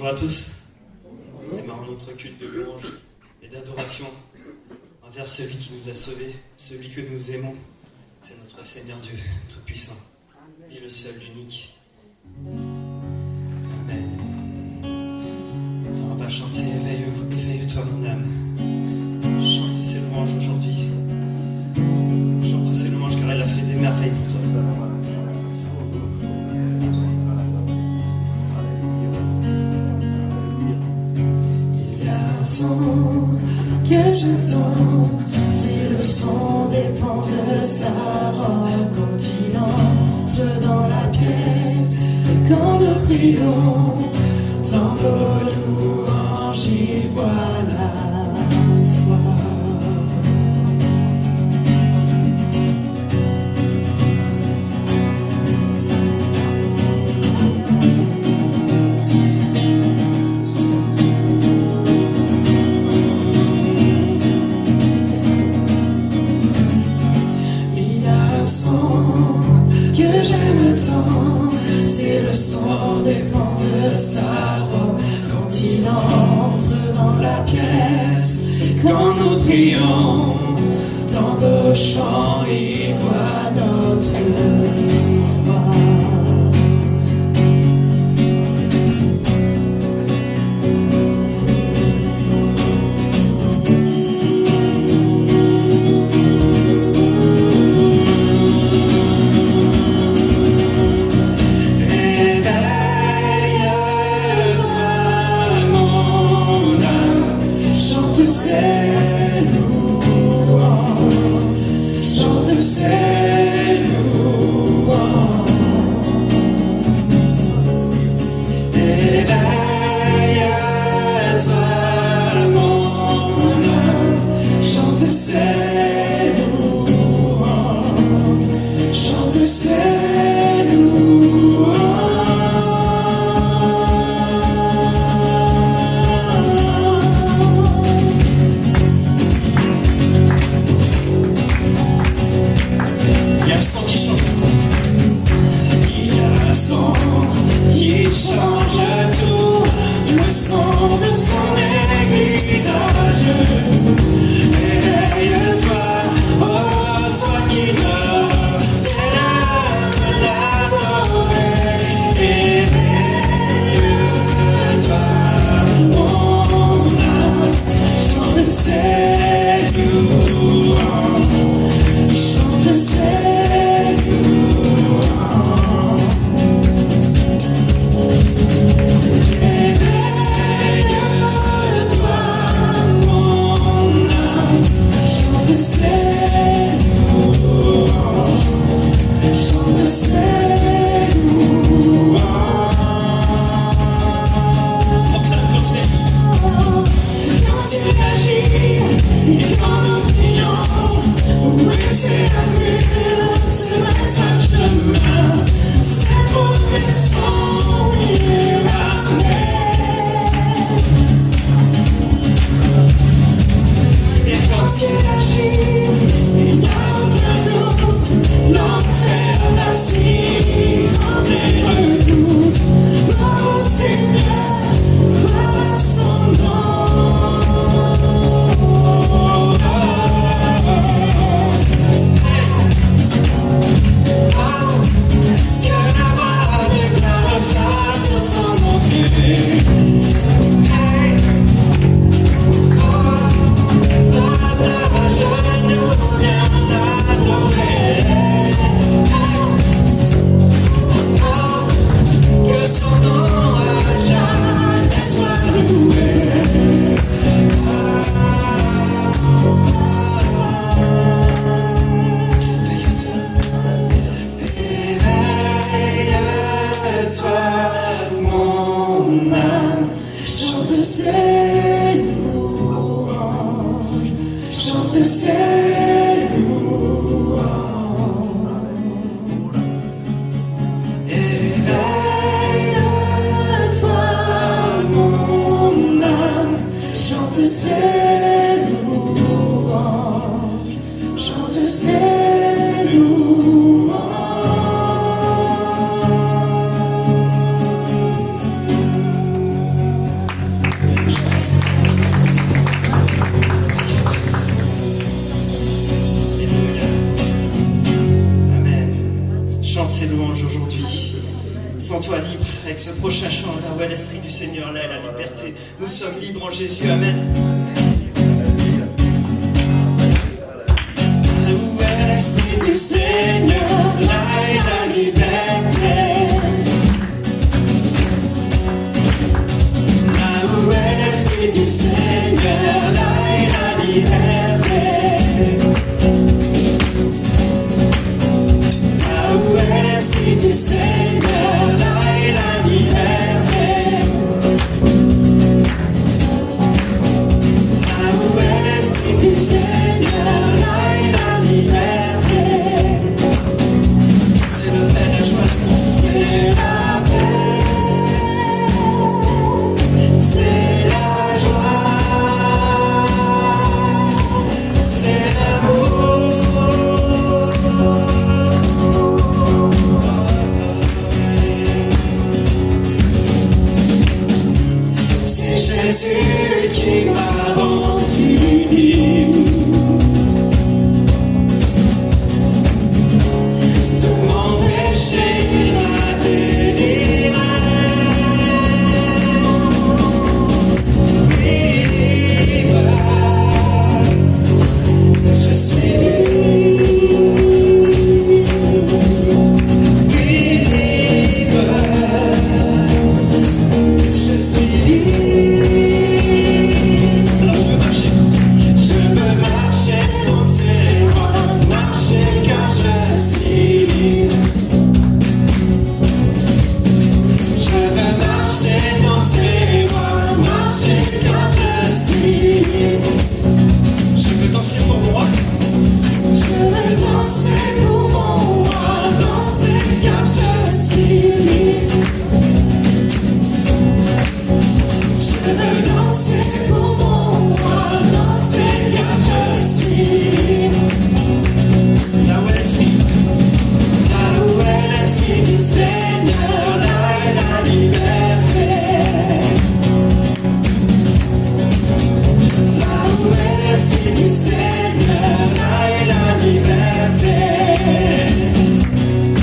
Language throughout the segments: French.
Bonjour à tous. Démarrons notre culte de louange et d'adoration envers celui qui nous a sauvés, celui que nous aimons. C'est notre Seigneur Dieu Tout-Puissant. Il est le seul, l'unique. Amen. Alors on va chanter Éveille-toi mon âme. Chante ses louanges aujourd'hui. Chante ses louanges car elle a fait des merveilles pour toi. Son que j'entends, si le son dépend de sa robe, quand il entre dans la pièce, et quand nous prions, dans vos louanges, il voit la foi. Que j'aime tant, si le son dépend de sa robe, quand il entre dans la pièce, et quand nous prions, dans nos chants, il voit notre foi. ses louanges aujourd'hui. Sens-toi libre avec ce prochain chant, là où est l'Esprit du Seigneur, là est la liberté. Nous sommes libres en Jésus, Amen. Là où est l'Esprit du Seigneur, là est la liberté. Là où est l'Esprit du Seigneur, là est la liberté. Là où est l'Esprit du Seigneur, là est la liberté. Là où est l'Esprit du Seigneur, là est la liberté. C'est le paix, la joie, c'est la paix, c'est la joie, c'est l'amour. C'est Jésus qui m'a rendu libre de mon péché, il m'a délivré. Oui, libre, je suis libre. Oui, libre, je suis libre. Alors je veux marcher dans ses voies, marcher car je suis libre. Je veux marcher dans ses voies, marcher car je suis libre. Je veux danser pour moi. Je veux danser pour moi, danser car je suis libre. Je veux danser pour moi, danser car je suis libre. Là où est l'Esprit du Seigneur, là est la liberté. Là où est l'Esprit du Seigneur, là est la liberté.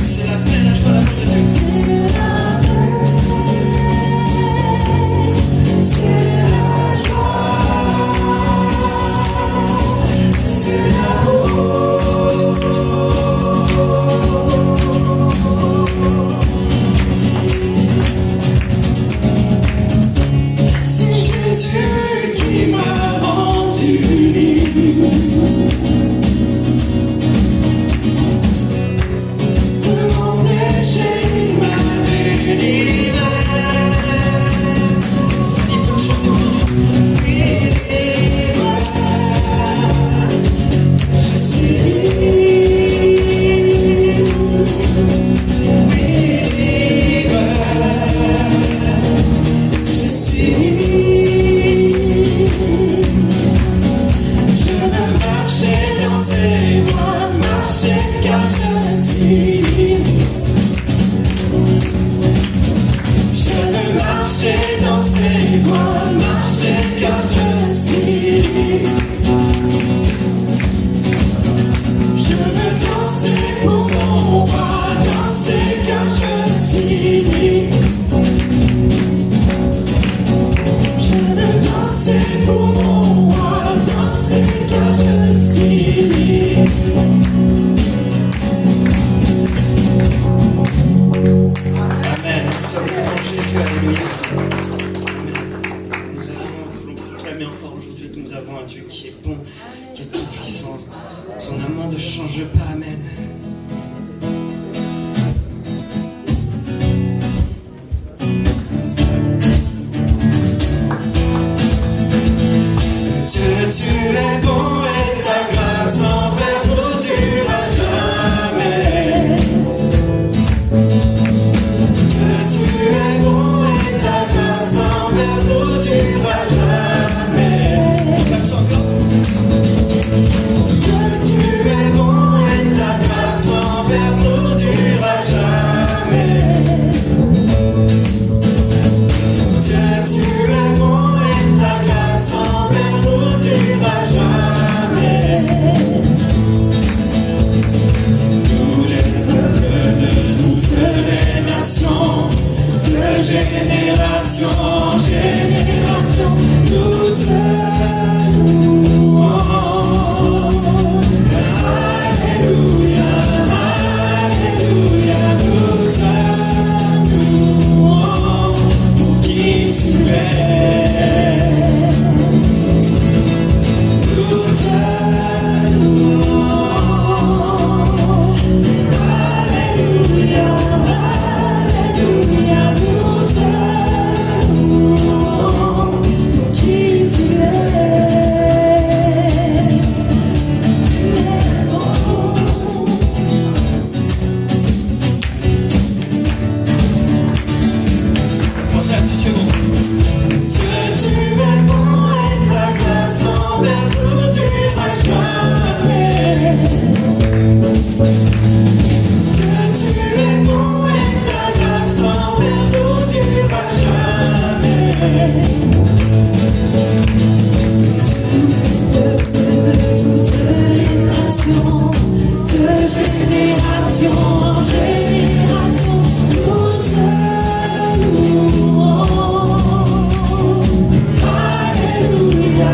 C'est la paix, la joie, l'amour de Dieu. C'est la joie, c'est l'amour. C'est Jésus qui m'a rendu libre de mon péché, il m'a délivré. Sois libre, chantez-moi. Oui, libre, je suis libre. Oui, libre, je suis libre. Je veux marcher dans ses voies, marcher car je suis libre. Je veux marcher dans ses voies, marcher car je suis libre. Je veux danser pour mon roi, danser car je suis libre. Je veux danser pour mon roi, danser car je suis libre. Amen. Nous sommes en Jésus, alléluia. Amen. Nous voulons proclamer encore aujourd'hui que nous avons un Dieu qui est bon, qui est tout puissant. Son amour ne change pas. Amen. Dieu, tu es bon et ta grâce envers nous durera jamais. Dieu, tu es bon et ta grâce envers nous durera jamais. Comme ça encore. Dieu, tu es bon et ta grâce génération en génération, nous te louons. Alléluia,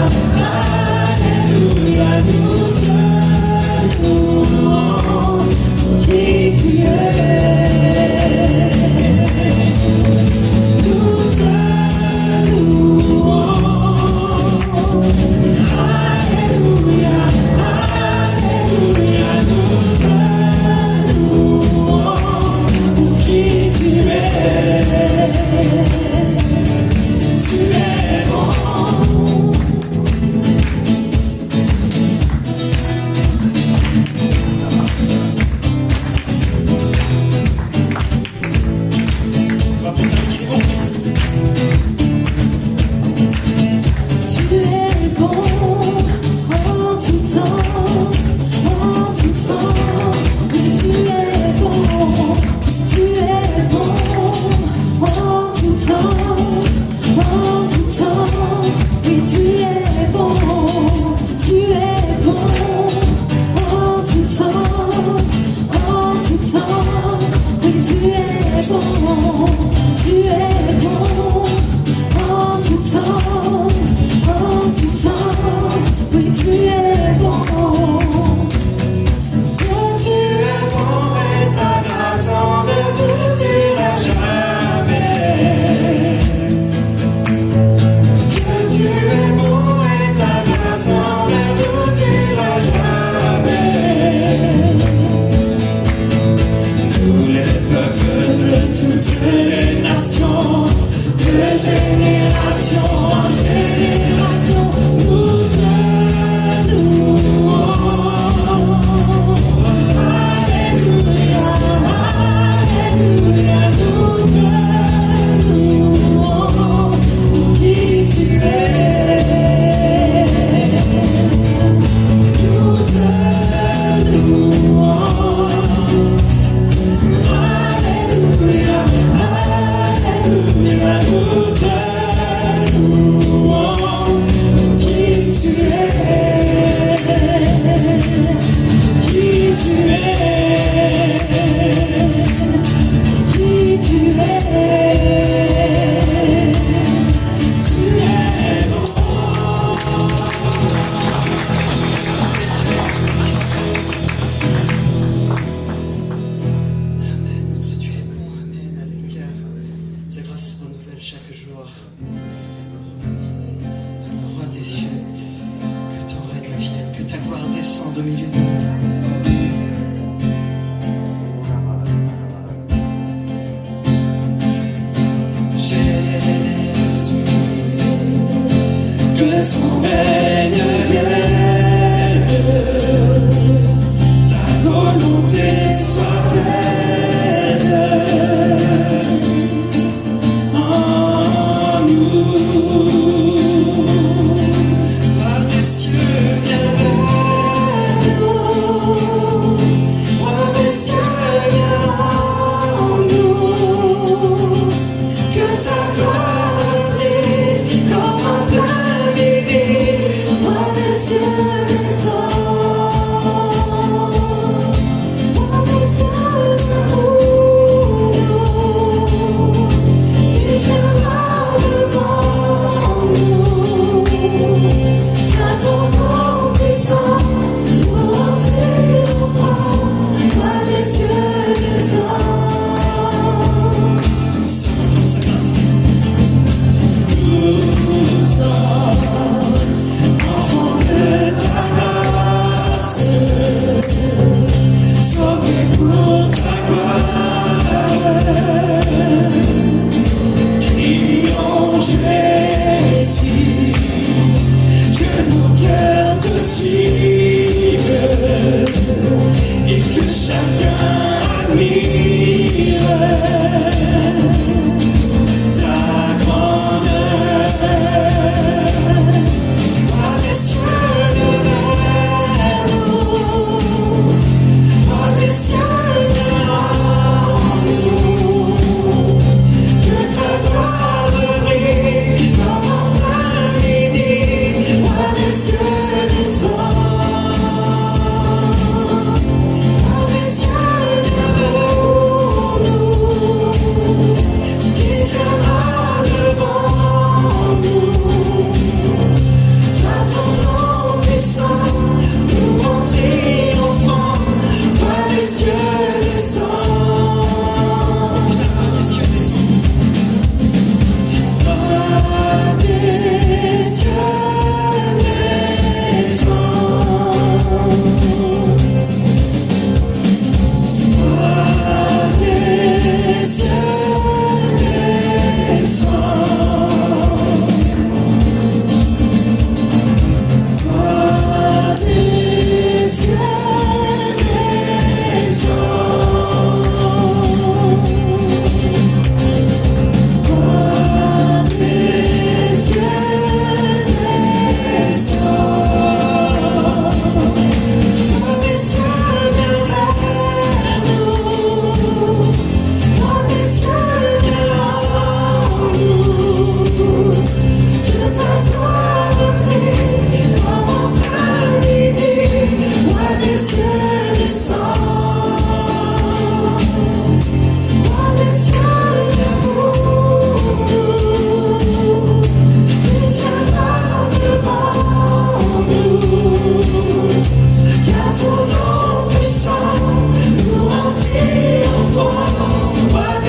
Alléluia, nous te louons. Qui tu es, nous te louons. Alléluia, Alléluia, nous te louons. Qui tu es bon. Chaque jour, le roi des cieux, que ton règne vienne, que ta gloire descende au milieu de nous. Jésus, que son règne vienne, ta volonté soit faite. Par tes cieux, viens vers nous. Roi des cieux, viens en nous. Que ta gloire brille comme un plein midi. Roi des cieux, descends. Roi des cieux,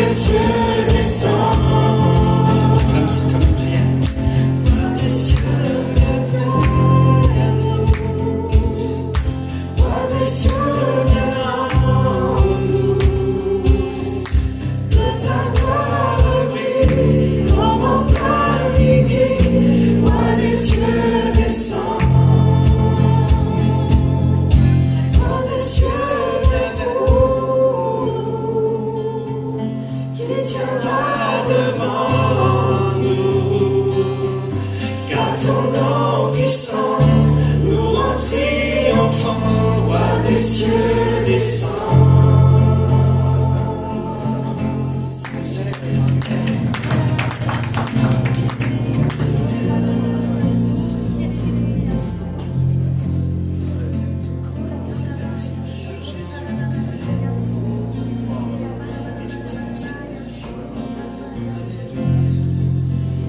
des cieux descend. Comme ça, comme une prière. Roi des cieux viens vers nous. Roi des cieux viens en nous. Que ta gloire brille comme en plein midi. Roi des cieux descend. Roi des cieux viens vers nous. Qui tiendra devant nous, car ton nom puissant nous rend triomphants. Roi des cieux descend.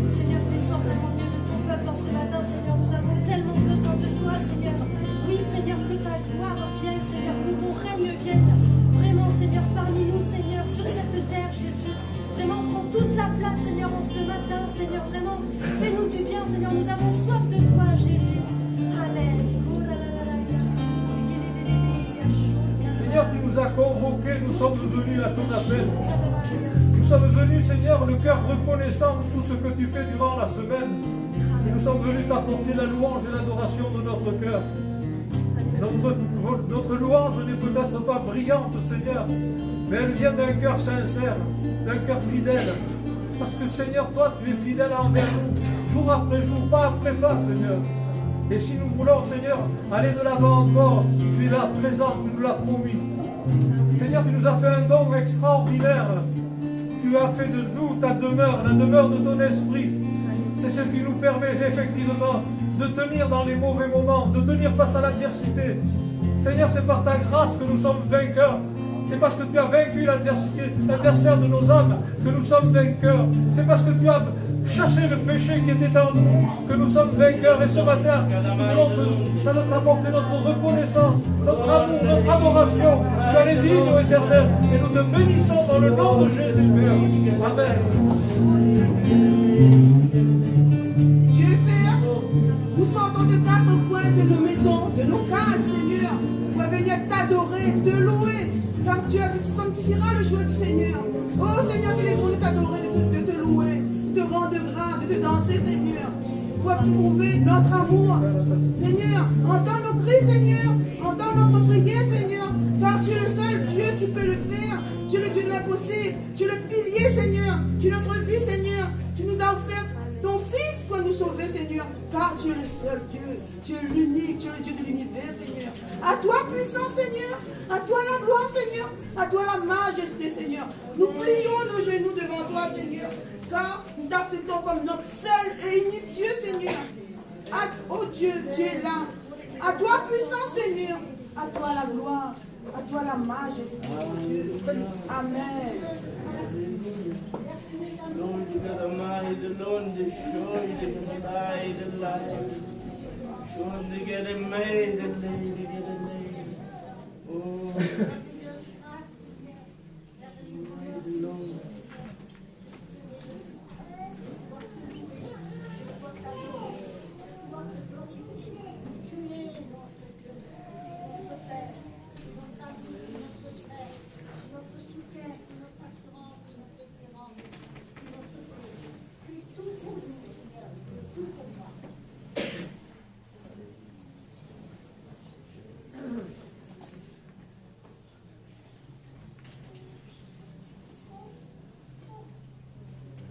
Seigneur, descends vraiment Dieu de ton peuple en ce matin, Seigneur. Nous avons tellement besoin de toi, Seigneur. Oui, Seigneur, que ta gloire vienne, Seigneur, que ton règne vienne. Vraiment, Seigneur, parmi nous, Seigneur, sur cette terre, Jésus. Vraiment, prends toute la place, Seigneur, en ce matin, Seigneur. Vraiment, fais-nous du bien, Seigneur. Nous avons soif de toi, Jésus. Amen. Seigneur, tu nous as convoqués, nous sommes venus à ton appel. Nous sommes venus, Seigneur, le cœur reconnaissant de tout ce que tu fais durant la semaine. Et nous sommes venus t'apporter la louange et l'adoration de notre cœur. Notre louange n'est peut-être pas brillante, Seigneur, mais elle vient d'un cœur sincère, d'un cœur fidèle. Parce que, Seigneur, toi, tu es fidèle envers nous, jour après jour, pas après pas, Seigneur. Et si nous voulons, Seigneur, aller de l'avant encore, tu es là, présent, tu nous l'as promis. Seigneur, tu nous as fait un don extraordinaire. Tu as fait de nous ta demeure, la demeure de ton esprit. C'est ce qui nous permet effectivement de tenir dans les mauvais moments, de tenir face à l'adversité. Seigneur, c'est par ta grâce que nous sommes vainqueurs. C'est parce que tu as vaincu l'adversité, l'adversaire de nos âmes, que nous sommes vainqueurs. C'est parce que tu as chassé le péché qui était en nous, que nous sommes vainqueurs. Et ce matin, nous allons t'apporter notre reconnaissance, notre amour, notre adoration. Tu es digne, ô Éternel, et nous te bénissons dans le nom de Jésus, Père. Amen. Dieu Père, nous sortons de quatre coins de nos maisons, de nos cases, Seigneur, pour venir t'adorer, te louer, car tu as dit que tu sanctifieras le jour du Seigneur. Oh Seigneur, qu'il est bon de t'adorer, de te louer, de te rendre grâce, de te danser, Seigneur, pour prouver notre amour. Seigneur, entends nos cris, Seigneur, entends notre prière, Seigneur, car tu es le seul Dieu qui peut le faire. Tu es le Dieu de l'impossible, tu es le pilier, Seigneur, tu es notre vie, Seigneur. Tu nous as offert ton Fils pour nous sauver, Seigneur, car tu es le seul Dieu, tu es l'unique, tu es le Dieu de l'univers, Seigneur. À toi, puissant Seigneur, à toi la gloire, Seigneur, à toi la majesté, Seigneur. Nous plions nos genoux devant toi, Seigneur, car nous t'acceptons comme notre seul et unique Dieu, Seigneur. Oh Dieu, tu es là. À toi, puissant Seigneur, à toi la gloire, à toi la majesté, oh Dieu. Amen. Lord, you got a mind, the Lord, the joy, the light, the light. Lord, to get it made, the lady, get it made. Oh, Lord.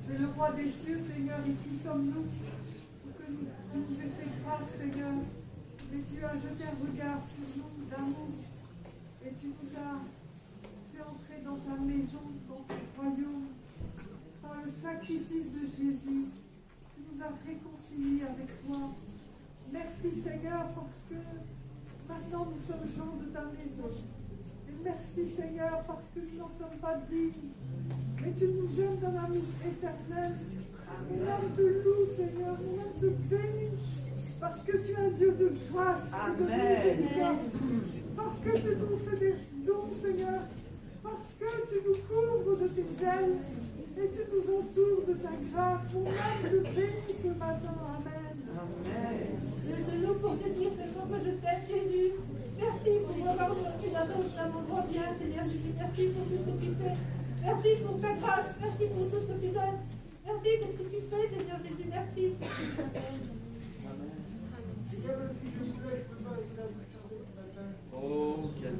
Tu es le roi des cieux, Seigneur, et qui sommes-nous pour que nous aies fait grâce, Seigneur. Mais tu as jeté un regard sur nous d'amour et tu nous as fait entrer dans ta maison, dans ton royaume, par le sacrifice de Jésus. Tu nous as réconciliés avec toi. Merci, Seigneur, parce que maintenant nous sommes gens de ta maison. Et merci, Seigneur, parce que nous n'en sommes pas dignes. Mais tu nous aimes d'un amour éternel. Mon âme te loue, Seigneur. Mon âme te bénit. Parce que tu es un Dieu de grâce et de miséricorde. Parce que tu nous fais des dons, Seigneur. Parce que tu nous couvres de tes ailes et tu nous entoures de ta grâce. Ton âme te bénit ce matin. Amen. Je te loue pour te dire tellement que je t'aime, Jésus. Merci pour m'avoir donné la danse à mon bien, Seigneur Jésus. Merci pour tout ce que tu fais. Merci pour ta grâce. Merci pour tout ce que tu donnes. Merci pour ce que tu fais, Seigneur Jésus. Merci. Oh, quel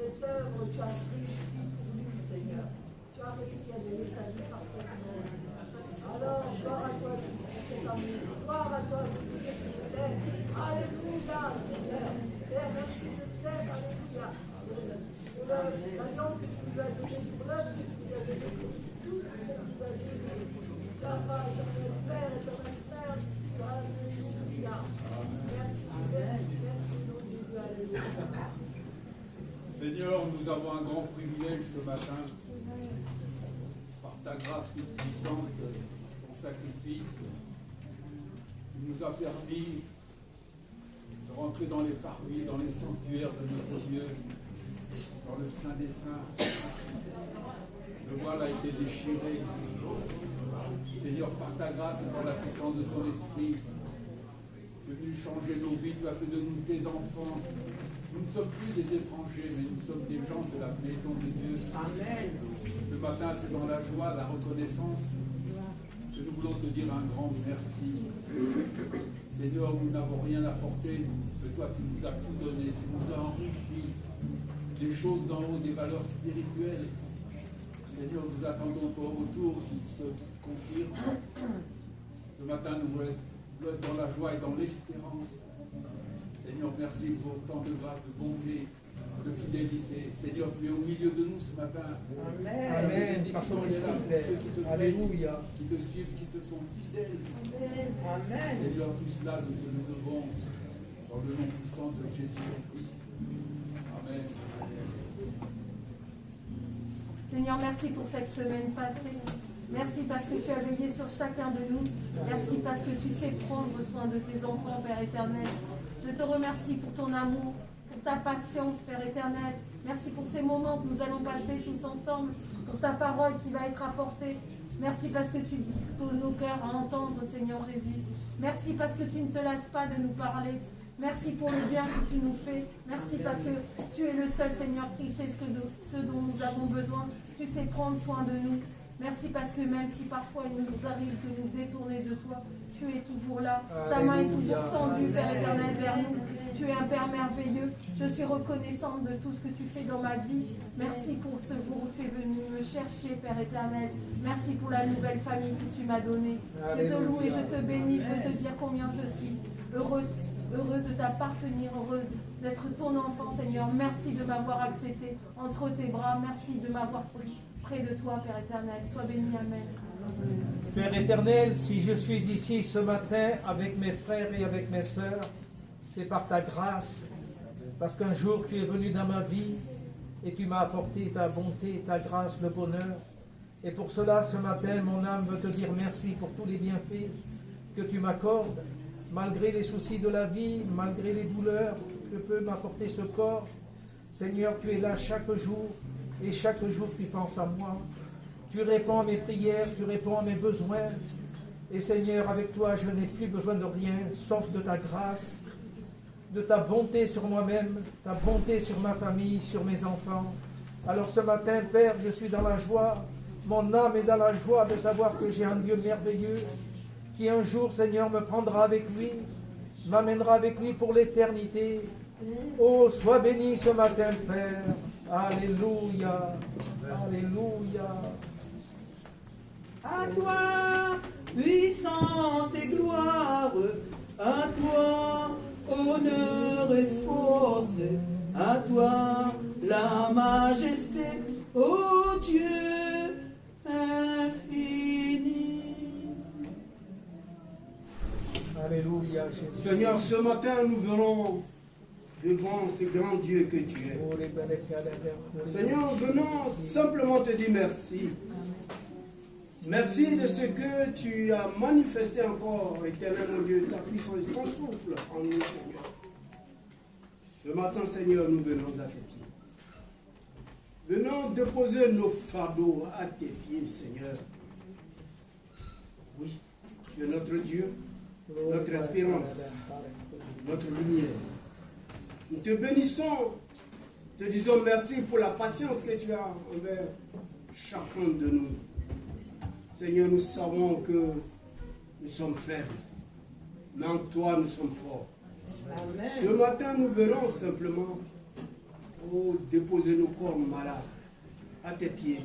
Cette œuvre, tu as réussi pour nous, Seigneur. Tu as réussi à donner ta vie parfaitement. Alors, gloire à toi, Jésus, pour cet amour. Gloire à toi, Jésus, que tu t'aimes. Alléluia, Seigneur. Père, merci de t'aimer. Alléluia. Pour l'alliance que tu nous as donnée, pour l'œuvre que tu nous as donnée, pour tout ce que tu nous as donné. Là-bas, éternel Père, éternel Père, alléluia. Merci, merci, merci, nom de Jésus, alléluia. Seigneur, nous avons un grand privilège ce matin, par ta grâce toute puissante, ton sacrifice, qui nous a permis de rentrer dans les parvis, dans les sanctuaires de notre Dieu, dans le Saint des Saints. Le voile a été déchiré. Seigneur, par ta grâce et par la puissance de ton esprit, tu es venu changer nos vies, tu as fait de nous tes enfants. Nous ne sommes plus des étrangers, mais nous sommes des gens de la maison de Dieu. Amen. Ce matin, c'est dans la joie, la reconnaissance, que nous voulons te dire un grand merci. Seigneur, nous n'avons rien apporté, mais toi, tu nous as tout donné, tu nous as enrichi des choses d'en haut, des valeurs spirituelles. Seigneur, nous attendons ton retour qui se confirme. Ce matin, nous voulons être dans la joie et dans l'espérance. Seigneur, merci pour tant de grâce, de bonté, de fidélité. Seigneur, tu es au milieu de nous ce matin. Amen. Amen. Par ton esprit, alléluia. Qui te suivent, qui te sont fidèles. Amen. Seigneur, tout cela, nous te le devons dans le nom puissant de Jésus ton Fils. Amen. Seigneur, merci pour cette semaine passée. Merci parce que tu as veillé sur chacun de nous. Merci parce que tu sais prendre soin de tes enfants, Père éternel. Je te remercie pour ton amour, pour ta patience, Père éternel. Merci pour ces moments que nous allons passer tous ensemble, pour ta parole qui va être apportée. Merci parce que tu disposes nos cœurs à entendre, Seigneur Jésus. Merci parce que tu ne te lasses pas de nous parler. Merci pour le bien que tu nous fais. Merci parce que tu es le seul, Seigneur, qui sait ce dont nous avons besoin. Tu sais prendre soin de nous. Merci parce que même si parfois il nous arrive de nous détourner de toi, tu es toujours là. Ta main est toujours tendue, Père éternel, vers nous. Tu es un Père merveilleux. Je suis reconnaissante de tout ce que tu fais dans ma vie. Merci pour ce jour où tu es venu me chercher, Père éternel. Merci pour la nouvelle famille que tu m'as donnée. Je te loue et je te bénis. Je veux te dire combien je suis heureuse de t'appartenir, heureuse d'être ton enfant, Seigneur. Merci de m'avoir accepté entre tes bras. Merci de m'avoir pris près de toi, Père éternel. Sois béni, Amen. Père éternel, si je suis ici ce matin avec mes frères et avec mes sœurs, c'est par ta grâce, parce qu'un jour tu es venu dans ma vie et tu m'as apporté ta bonté, ta grâce, le bonheur. Et pour cela, ce matin, mon âme veut te dire merci pour tous les bienfaits que tu m'accordes, malgré les soucis de la vie, malgré les douleurs que peut m'apporter ce corps. Seigneur, tu es là chaque jour, et chaque jour tu penses à moi. Tu réponds à mes prières, tu réponds à mes besoins. Et Seigneur, avec toi, je n'ai plus besoin de rien, sauf de ta grâce, de ta bonté sur moi-même, ta bonté sur ma famille, sur mes enfants. Alors ce matin, Père, je suis dans la joie. Mon âme est dans la joie de savoir que j'ai un Dieu merveilleux qui un jour, Seigneur, me prendra avec lui, m'amènera avec lui pour l'éternité. Oh, sois béni ce matin, Père. Alléluia. Alléluia. À toi, puissance et gloire, à toi, honneur et force, à toi, la majesté, ô Dieu infini. Alléluia, Jésus. Seigneur, ce matin, nous venons devant ce grand Dieu que tu es. Oh, les belles éclats. Seigneur, venons simplement te dire merci. Merci de ce que tu as manifesté encore, éternel mon Dieu, ta puissance, ton souffle en nous, Seigneur. Ce matin, Seigneur, nous venons à tes pieds. Venons déposer nos fardeaux à tes pieds, Seigneur. Oui, tu es notre Dieu, notre espérance, notre lumière. Nous te bénissons, te disons merci pour la patience que tu as envers chacun de nous. Seigneur, nous savons que nous sommes faibles, mais en toi nous sommes forts. Amen. Ce matin, nous venons simplement déposer nos corps malades à tes pieds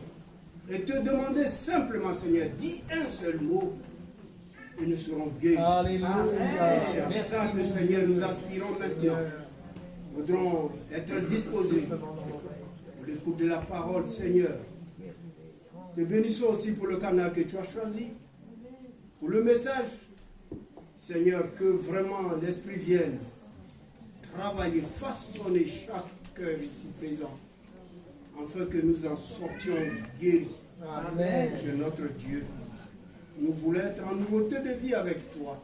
et te demander simplement, Seigneur, dis un seul mot et nous serons guéris. Alléluia. Et c'est à ça que, Seigneur, nous aspirons maintenant. Nous voudrons être disposés pour l'écoute de la parole, Seigneur. Te bénissons aussi pour le canal que tu as choisi, pour le message. Seigneur, que vraiment l'Esprit vienne travailler, façonner chaque cœur ici présent, afin que nous en sortions guéris. Amen. Tu es notre Dieu. Nous voulons être en nouveauté de vie avec toi,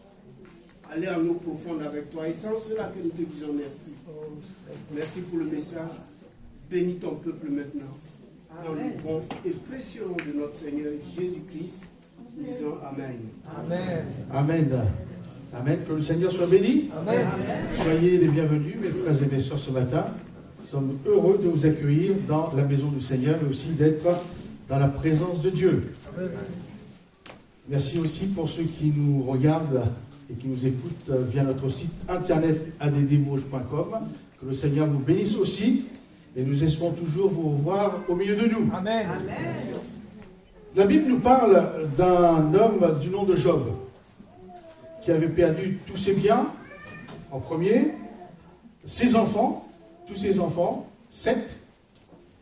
aller en eau profonde avec toi. Et sans cela que nous te disons merci. Merci pour le message. Bénis ton peuple maintenant. Dans le bon et précieux nom de notre Seigneur Jésus-Christ, nous disons Amen. Amen. Amen. Amen. Que le Seigneur soit béni. Amen. Soyez les bienvenus, mes frères et mes sœurs, ce matin. Nous sommes heureux de vous accueillir dans la maison du Seigneur, mais aussi d'être dans la présence de Dieu. Amen. Merci aussi pour ceux qui nous regardent et qui nous écoutent via notre site internet addbourges.com. Que le Seigneur nous bénisse aussi. Et nous espérons toujours vous revoir au milieu de nous. Amen. La Bible nous parle d'un homme du nom de Job, qui avait perdu tous ses biens, en premier, ses enfants, tous ses enfants, 7,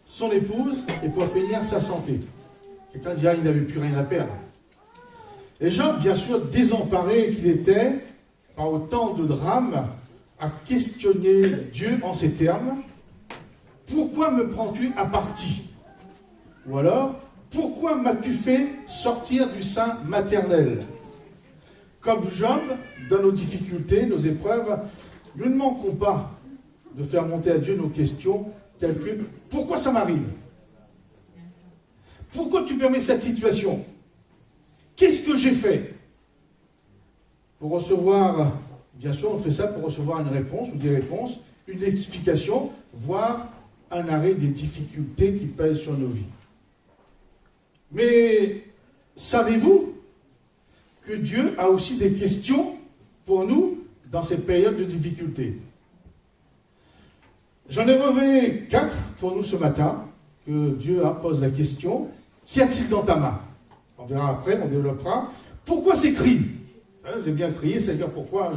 son épouse, et pour finir, sa santé. Quelqu'un dira qu'il n'avait plus rien à perdre. Et Job, bien sûr, désemparé qu'il était, par autant de drames, a questionné Dieu en ces termes. Pourquoi me prends-tu à partie? Ou alors, pourquoi m'as-tu fait sortir du sein maternel? Comme Job, dans nos difficultés, nos épreuves, nous ne manquons pas de faire monter à Dieu nos questions telles que « Pourquoi ça m'arrive? Pourquoi tu permets cette situation? Qu'est-ce que j'ai fait ?» Pour recevoir, bien sûr, on fait ça pour recevoir une réponse ou des réponses, une explication, voire un arrêt des difficultés qui pèsent sur nos vies. Mais savez-vous que Dieu a aussi des questions pour nous dans ces périodes de difficultés? J'en ai relevé 4 pour nous ce matin, que Dieu pose la question, qu'y a-t-il dans ta main? On verra après, on développera. Pourquoi ces cris? J'ai bien crié, Seigneur, pourquoi?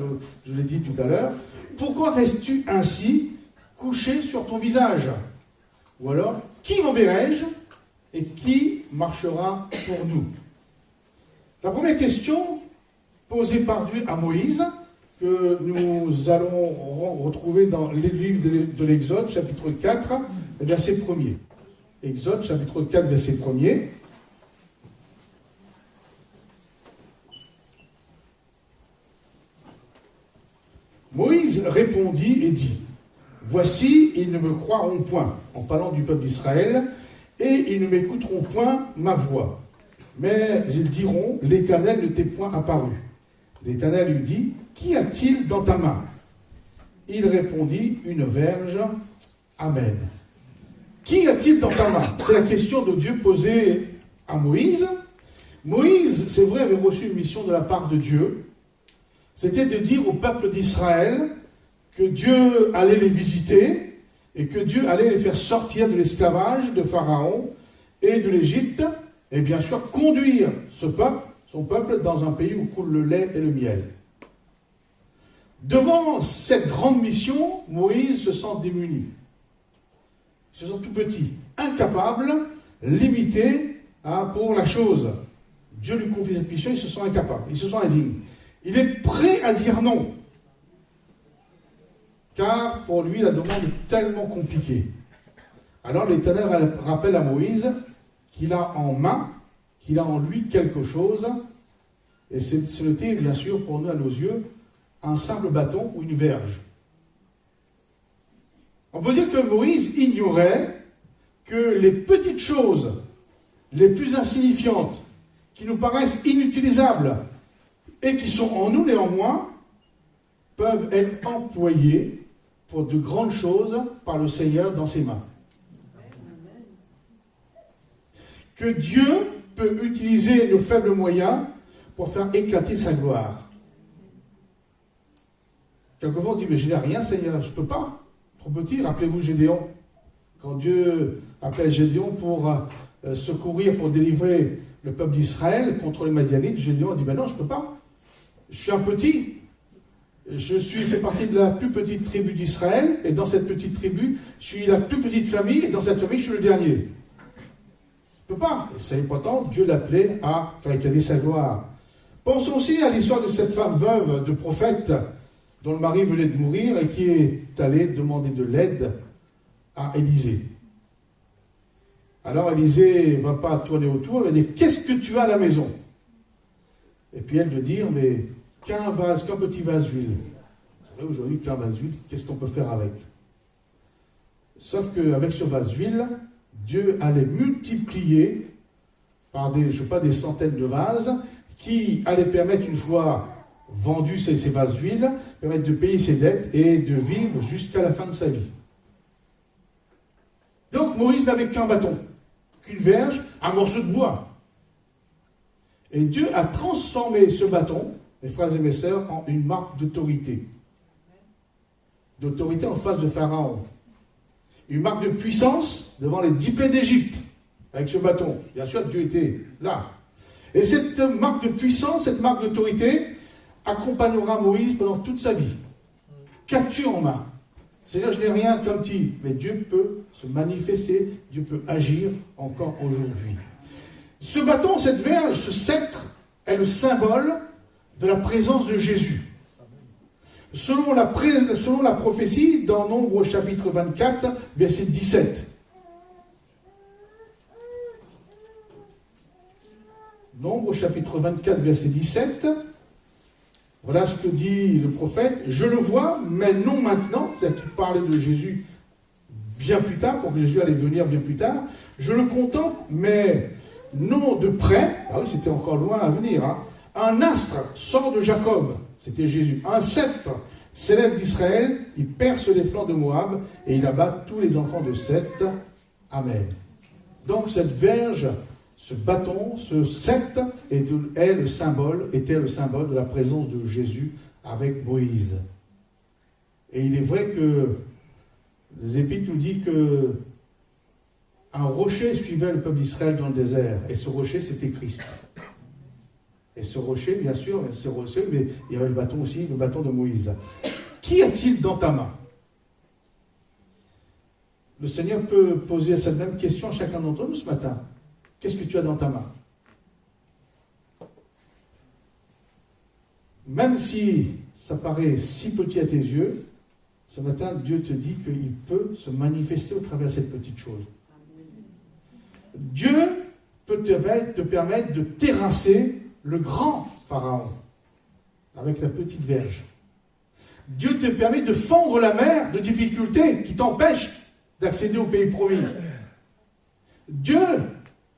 Je l'ai dit tout à l'heure. Pourquoi restes-tu ainsi couché sur ton visage? Ou alors, qui enverrai-je et qui marchera pour nous? La première question posée par Dieu à Moïse, que nous allons retrouver dans le livre de l'Exode, chapitre 4, verset 1er. Exode, chapitre 4, verset 1er. Moïse répondit et dit: voici, ils ne me croiront point, en parlant du peuple d'Israël, et ils ne m'écouteront point ma voix. Mais ils diront: l'Éternel ne t'est point apparu. L'Éternel lui dit: qu'y a-t-il dans ta main? Il répondit: une verge. Amen. Qu'y a-t-il dans ta main? C'est la question de Dieu posée à Moïse. Moïse, c'est vrai, avait reçu une mission de la part de Dieu. C'était de dire au peuple d'Israël que Dieu allait les visiter et que Dieu allait les faire sortir de l'esclavage de Pharaon et de l'Égypte, et bien sûr conduire son peuple, dans un pays où coule le lait et le miel. Devant cette grande mission, Moïse se sent démuni. Il se sent tout petit, incapable, limité pour la chose. Dieu lui confie cette mission, il se sent incapable, il se sent indigne. Il est prêt à dire non. Car pour lui, la demande est tellement compliquée. Alors l'Éternel rappelle à Moïse qu'il a en main, qu'il a en lui quelque chose, et c'était bien sûr pour nous, à nos yeux, un simple bâton ou une verge. On peut dire que Moïse ignorait que les petites choses, les plus insignifiantes, qui nous paraissent inutilisables, et qui sont en nous néanmoins, peuvent être employées pour de grandes choses par le Seigneur dans ses mains. Que Dieu peut utiliser nos faibles moyens pour faire éclater sa gloire. Quelquefois on dit, mais je n'ai rien Seigneur, je ne peux pas, trop petit. Rappelez-vous Gédéon, quand Dieu appelle Gédéon pour secourir, pour délivrer le peuple d'Israël contre les Madianites, Gédéon a dit, ben non, je ne peux pas, je suis un petit, je fais partie de la plus petite tribu d'Israël, et dans cette petite tribu, je suis la plus petite famille, et dans cette famille, je suis le dernier. Je ne peux pas. Et c'est pourtant, Dieu l'appelait à faire éclater sa gloire. Pensons aussi à l'histoire de cette femme veuve de prophète dont le mari venait de mourir et qui est allée demander de l'aide à Élisée. Alors Élisée ne va pas tourner autour, elle va dire, qu'est-ce que tu as à la maison? Et puis elle veut dire, mais qu'un petit vase d'huile. C'est vrai aujourd'hui qu'un vase d'huile, qu'est-ce qu'on peut faire avec? Sauf qu'avec ce vase d'huile, Dieu allait multiplier par des centaines de vases qui allaient permettre, une fois vendus ces vases d'huile, permettre de payer ses dettes et de vivre jusqu'à la fin de sa vie. Donc Moïse n'avait qu'un bâton, qu'une verge, un morceau de bois. Et Dieu a transformé ce bâton, mes frères et mes sœurs, en une marque d'autorité. D'autorité en face de Pharaon. Une marque de puissance devant les 10 plaies d'Égypte, avec ce bâton. Bien sûr, Dieu était là. Et cette marque de puissance, cette marque d'autorité, accompagnera Moïse pendant toute sa vie. Qu'as-tu en main? Seigneur, je n'ai rien comme petit, mais Dieu peut se manifester, Dieu peut agir encore aujourd'hui. Ce bâton, cette verge, ce sceptre, est le symbole de la présence de Jésus. Selon la prophétie, dans Nombre chapitre 24, verset 17. Nombre chapitre 24, verset 17. Voilà ce que dit le prophète. Je le vois, mais non maintenant. C'est-à-dire qu'il parlait de Jésus bien plus tard, pour que Jésus allait venir bien plus tard. Je le contemple, mais non de près. Ah oui, c'était encore loin à venir. Hein. Un astre sort de Jacob. C'était Jésus. Un sceptre s'élève d'Israël. Il perce les flancs de Moab et il abat tous les enfants de Seth. Amen. Donc cette verge, ce bâton, ce sceptre était le symbole de la présence de Jésus avec Moïse. Et il est vrai que les Épîtres nous disent que un rocher suivait le peuple d'Israël dans le désert, et ce rocher c'était Christ. Et ce rocher, bien sûr, mais il y avait le bâton aussi, le bâton de Moïse. Qu'y a-t-il dans ta main? Le Seigneur peut poser cette même question à chacun d'entre nous ce matin. Qu'est-ce que tu as dans ta main? Même si ça paraît si petit à tes yeux, ce matin, Dieu te dit qu'il peut se manifester au travers de cette petite chose. Dieu peut te permettre de terrasser le grand Pharaon avec la petite verge. Dieu te permet de fendre la mer de difficultés qui t'empêchent d'accéder au pays promis. Dieu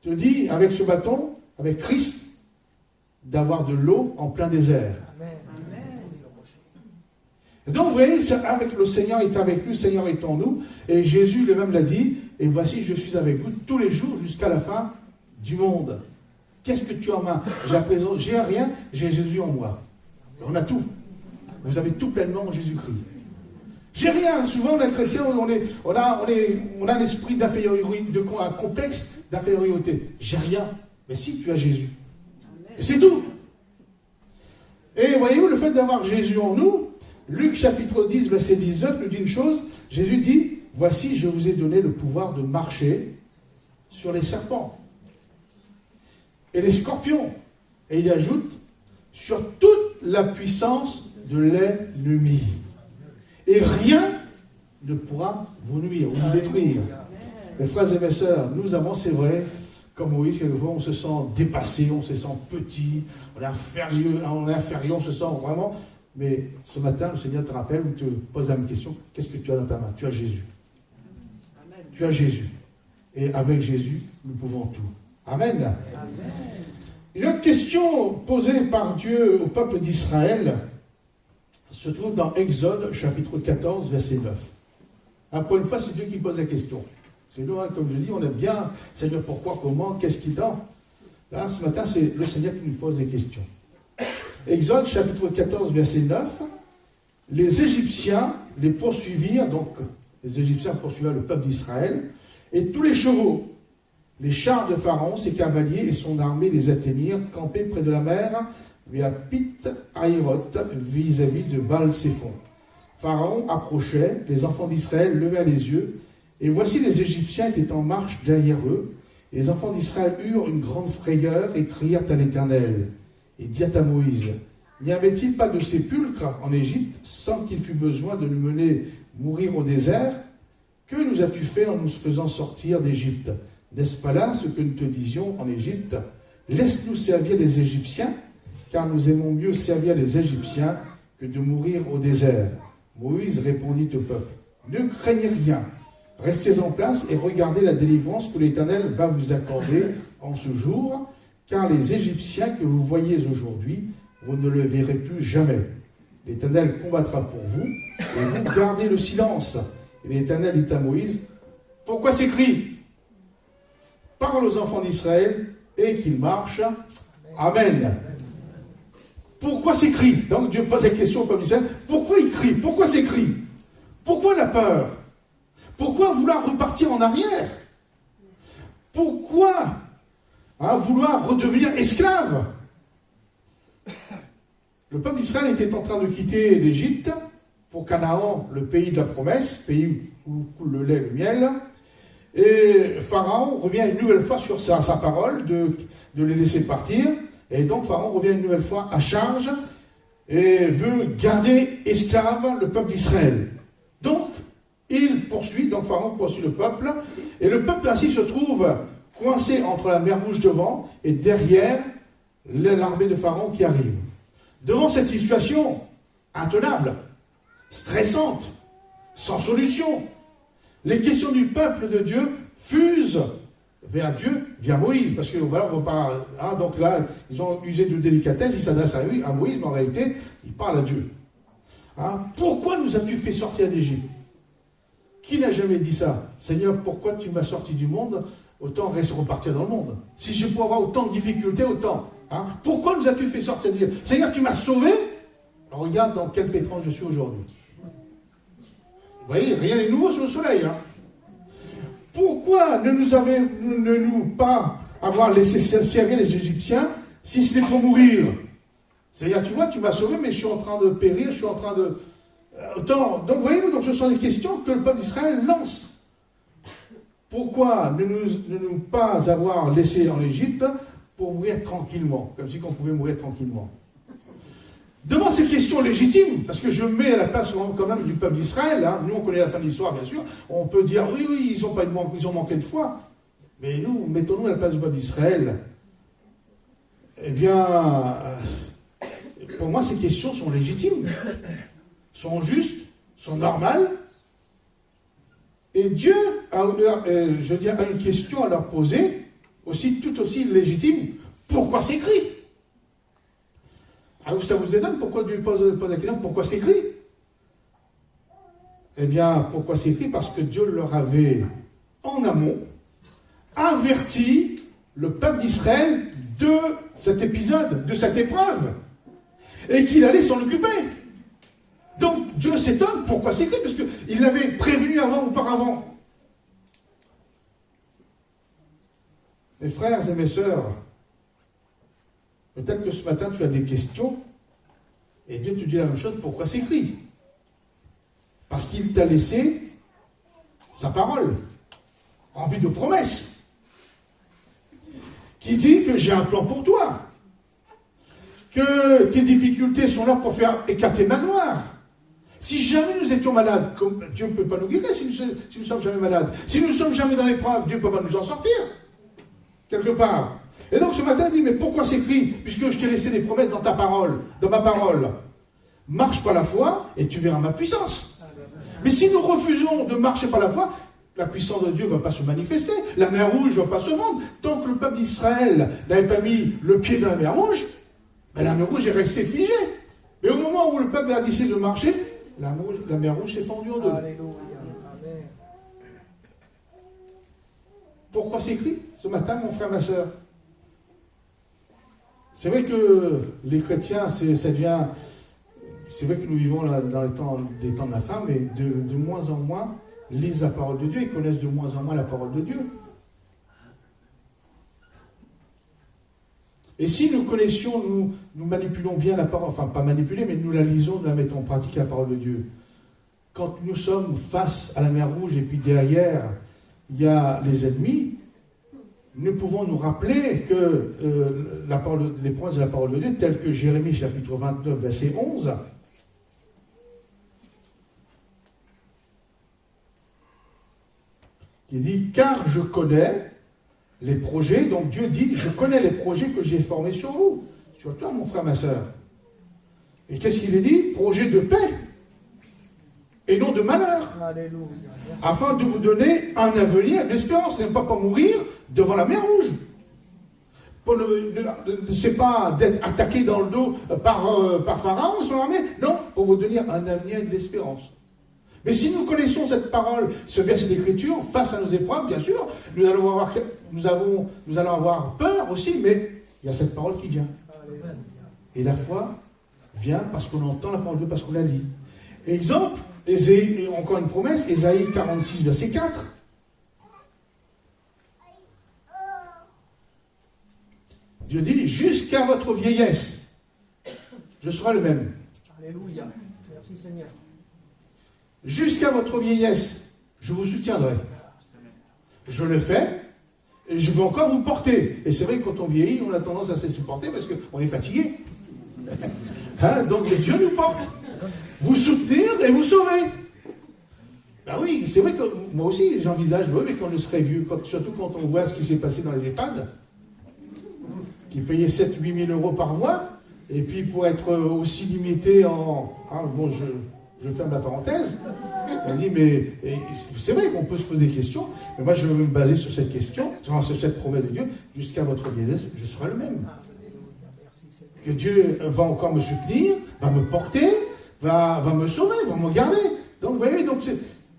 te dit, avec ce bâton, avec Christ, d'avoir de l'eau en plein désert. Amen. Et donc, vous voyez, avec le Seigneur est avec nous, le Seigneur est en nous, et Jésus lui-même l'a dit, et voici, je suis avec vous tous les jours jusqu'à la fin du monde. Qu'est-ce que tu as en main? J'ai rien, j'ai Jésus en moi. On a tout. Vous avez tout pleinement en Jésus-Christ. J'ai rien. Souvent, les chrétiens, on a un esprit d'infériorité, un complexe d'infériorité. J'ai rien. Mais si, tu as Jésus. Et c'est tout. Et voyez-vous, le fait d'avoir Jésus en nous, Luc chapitre 10, verset 19, nous dit une chose. Jésus dit, voici, je vous ai donné le pouvoir de marcher sur les serpents et les scorpions. Et il ajoute, sur toute la puissance de l'ennemi. Et rien ne pourra vous nuire, vous détruire. Mes frères et mes sœurs, nous avons, c'est vrai, comme Moïse, quelquefois, on se sent dépassé, on se sent petit, on est inférieur, on se sent vraiment... Mais ce matin, le Seigneur te rappelle ou te pose la même question, qu'est-ce que tu as dans ta main? Tu as Jésus. Amen. Tu as Jésus. Et avec Jésus, nous pouvons tout. Amen. Amen. Une autre question posée par Dieu au peuple d'Israël se trouve dans Exode, chapitre 14, verset 9. Pour une fois, c'est Dieu qui pose la question. C'est nous, comme je dis, on aime bien, Seigneur, pourquoi, comment, qu'est-ce qu'il donne? Là, ce matin, c'est le Seigneur qui nous pose des questions. Exode, chapitre 14, verset 9. Les Égyptiens les poursuivirent, donc les Égyptiens poursuivirent le peuple d'Israël, et tous les chevaux, les chars de Pharaon, ses cavaliers et son armée les atteignirent, campés près de la mer, à Pith-Hahiroth, vis-à-vis de Baal-Séphon. Pharaon approchait, les enfants d'Israël levèrent les yeux, et voici les Égyptiens étaient en marche derrière eux, et les enfants d'Israël eurent une grande frayeur et crièrent à l'Éternel, et dirent à Moïse, n'y avait-il pas de sépulcre en Égypte, sans qu'il fût besoin de nous mener mourir au désert? Que nous as-tu fait en nous faisant sortir d'Égypte? N'est-ce pas là ce que nous te disions en Égypte? Laisse-nous servir les Égyptiens, car nous aimons mieux servir les Égyptiens que de mourir au désert. Moïse répondit au peuple, ne craignez rien, restez en place et regardez la délivrance que l'Éternel va vous accorder en ce jour, car les Égyptiens que vous voyez aujourd'hui, vous ne le verrez plus jamais. L'Éternel combattra pour vous, et vous gardez le silence. Et l'Éternel dit à Moïse, pourquoi ces cris? Parle aux enfants d'Israël et qu'ils marchent. Amen. Pourquoi ces cris? Donc Dieu pose la question au peuple d'Israël, pourquoi ils crient? Pourquoi ces cris? Pourquoi la peur? Pourquoi vouloir repartir en arrière? Pourquoi vouloir redevenir esclave? Le peuple d'Israël était en train de quitter l'Égypte pour Canaan, le pays de la promesse, pays où coule le lait et le miel. Et Pharaon revient une nouvelle fois sur sa parole de les laisser partir. Et donc Pharaon revient une nouvelle fois à charge et veut garder esclave le peuple d'Israël. Donc, Pharaon poursuit le peuple. Et le peuple ainsi se trouve coincé entre la mer Rouge devant et derrière l'armée de Pharaon qui arrive. Devant cette situation intenable, stressante, sans solution, les questions du peuple de Dieu fusent vers Dieu, via Moïse, parce que voilà, on va pas, donc là, ils ont usé de délicatesse, ils s'adressent à Moïse, mais en réalité, ils parlent à Dieu. Pourquoi nous as-tu fait sortir d'Égypte? Qui n'a jamais dit ça? Seigneur, pourquoi tu m'as sorti du monde? Autant reste repartir dans le monde. Si je peux avoir autant de difficultés, autant. Pourquoi nous as-tu fait sortir d'Égypte? Seigneur, tu m'as sauvé. Alors, regarde dans quel pétrin je suis aujourd'hui. Vous voyez, rien n'est nouveau sous le soleil. Pourquoi ne nous pas avoir laissé servir les Égyptiens si ce n'est pour mourir? C'est-à-dire, tu vois, tu m'as sauvé, mais je suis en train de périr, je suis en train de... Donc, voyez-vous, donc ce sont des questions que le peuple d'Israël lance. Pourquoi ne nous pas avoir laissé en Égypte pour mourir tranquillement, comme si on pouvait mourir tranquillement? Devant ces questions légitimes, parce que je mets à la place quand même du peuple d'Israël, nous on connaît la fin de l'histoire bien sûr, on peut dire oui, ils ont manqué de foi, mais nous, mettons-nous à la place du peuple d'Israël. Eh bien, pour moi ces questions sont légitimes, sont justes, sont normales, et Dieu a une question à leur poser, tout aussi légitime, pourquoi ces cris? Ça vous étonne pourquoi Dieu pose la question, pourquoi ces cris? Eh bien, pourquoi ces cris? Parce que Dieu leur avait, en amont, averti le peuple d'Israël de cet épisode, de cette épreuve, et qu'il allait s'en occuper. Donc, Dieu s'étonne pourquoi c'est écrit, parce qu'il l'avait prévenu auparavant. Mes frères et mes sœurs, peut-être que ce matin tu as des questions, et Dieu te dit la même chose, pourquoi c'est écrit? Parce qu'il t'a laissé sa parole, remplie de promesses, qui dit que j'ai un plan pour toi, que tes difficultés sont là pour faire éclater ma gloire. Si jamais nous étions malades, comme Dieu ne peut pas nous guérir si nous sommes jamais malades. Si nous ne sommes jamais dans l'épreuve, Dieu ne peut pas nous en sortir, quelque part. Et donc ce matin, il dit, mais pourquoi c'est écrit? Puisque je t'ai laissé des promesses dans ta parole, dans ma parole. Marche par la foi et tu verras ma puissance. Mais si nous refusons de marcher par la foi, la puissance de Dieu ne va pas se manifester. La mer rouge ne va pas se vendre. Tant que le peuple d'Israël n'avait pas mis le pied dans la mer rouge, ben la mer rouge est restée figée. Mais au moment où le peuple a décidé de marcher, la mer rouge s'est fendue en deux. Pourquoi c'est écrit ce matin, mon frère, ma soeur? C'est vrai que les chrétiens, c'est vrai que nous vivons là, dans les temps de la fin, mais de moins en moins lisent la parole de Dieu et connaissent de moins en moins la parole de Dieu. Et si nous connaissions, nous manipulons bien la parole, enfin pas manipuler, mais nous la lisons, nous la mettons en pratique, la parole de Dieu. Quand nous sommes face à la mer Rouge et puis derrière, il y a les ennemis, nous pouvons nous rappeler que les promesses de la parole de Dieu, telles que Jérémie chapitre 29, verset 11, qui dit « Car je connais les projets », donc Dieu dit « Je connais les projets que j'ai formés sur vous, sur toi, mon frère, ma soeur. » Et qu'est-ce qu'il est dit? Projet de paix et non de malheur. Alléluia. Afin de vous donner un avenir, l'espérance, ne pas mourir devant la mer Rouge. C'est pas d'être attaqué dans le dos par Pharaon et son armée, non, pour vous donner un avenir et de l'espérance. Mais si nous connaissons cette parole, ce verset d'écriture, face à nos épreuves, bien sûr, nous allons avoir peur aussi, mais il y a cette parole qui vient. Et la foi vient parce qu'on entend la parole de Dieu, parce qu'on la lit. Exemple, encore une promesse, Ésaïe 46, verset 4. Dieu dit, jusqu'à votre vieillesse, je serai le même. Alléluia. Merci Seigneur. Jusqu'à votre vieillesse, je vous soutiendrai. Je le fais, et je veux encore vous porter. Et c'est vrai que quand on vieillit, on a tendance à se laisser porter parce qu'on est fatigué. Hein? Donc Dieu nous porte. Vous soutenir et vous sauver. Ben oui, c'est vrai que moi aussi, j'envisage, mais quand je serai vieux, surtout quand on voit ce qui s'est passé dans les EHPAD, qui payaient 7-8 000 euros par mois, et puis pour être aussi limité en... bon, je ferme la parenthèse. On dit, mais c'est vrai qu'on peut se poser des questions, mais moi je veux me baser sur cette question, sur cette promesse de Dieu, jusqu'à votre vieillesse, je serai le même. Que Dieu va encore me soutenir, va me porter, va me sauver, va me garder. Donc vous voyez, donc c'est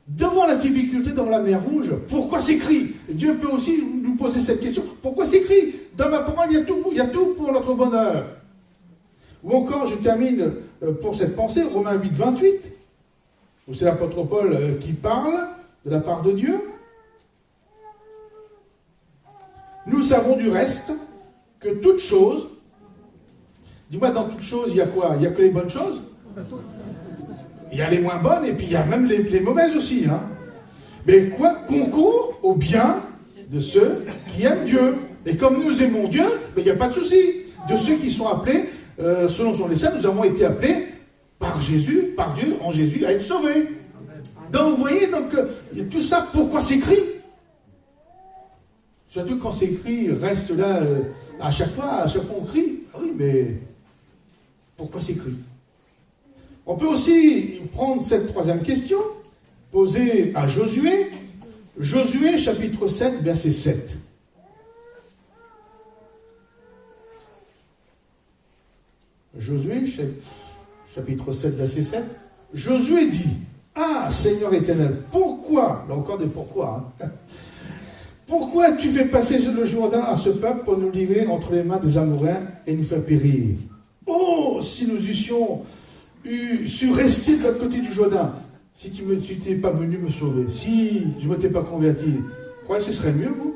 devant la difficulté, dans la mer Rouge, pourquoi s'écrit? Dieu peut aussi nous poser cette question, pourquoi s'écrit? Dans ma parole, il y a tout pour notre bonheur. Ou encore, je termine pour cette pensée, Romains 8, 28, où c'est l'apôtre Paul qui parle de la part de Dieu. Nous savons du reste que toute chose, dis-moi, dans toute chose, il y a quoi? Il n'y a que les bonnes choses? Il y a les moins bonnes et puis il y a même les mauvaises aussi. Hein. Mais quoi? Concourt au bien de ceux qui aiment Dieu. Et comme nous aimons Dieu, il n'y a pas de souci. De ceux qui sont appelés, selon son dessein, nous avons été appelés par Jésus, par Dieu, en Jésus, à être sauvés. Donc vous voyez, donc, tout ça, pourquoi s'écrit? Surtout quand c'est écrit, reste là, à chaque fois on crie. Ah oui, mais pourquoi s'écrit? On peut aussi prendre cette troisième question, posée à Josué. Josué, chapitre 7, verset 7. Josué, chapitre 7, verset 7. Josué dit, « Ah, Seigneur éternel, pourquoi, là encore des pourquoi, hein, pourquoi tu fais passer le Jourdain à ce peuple pour nous livrer entre les mains des Amoréens et nous faire périr? Oh, si nous eussions su rester de l'autre côté du Jourdain, si tu n'étais pas venu me sauver, si je ne m'étais pas converti, vous croyez que ce serait mieux, vous?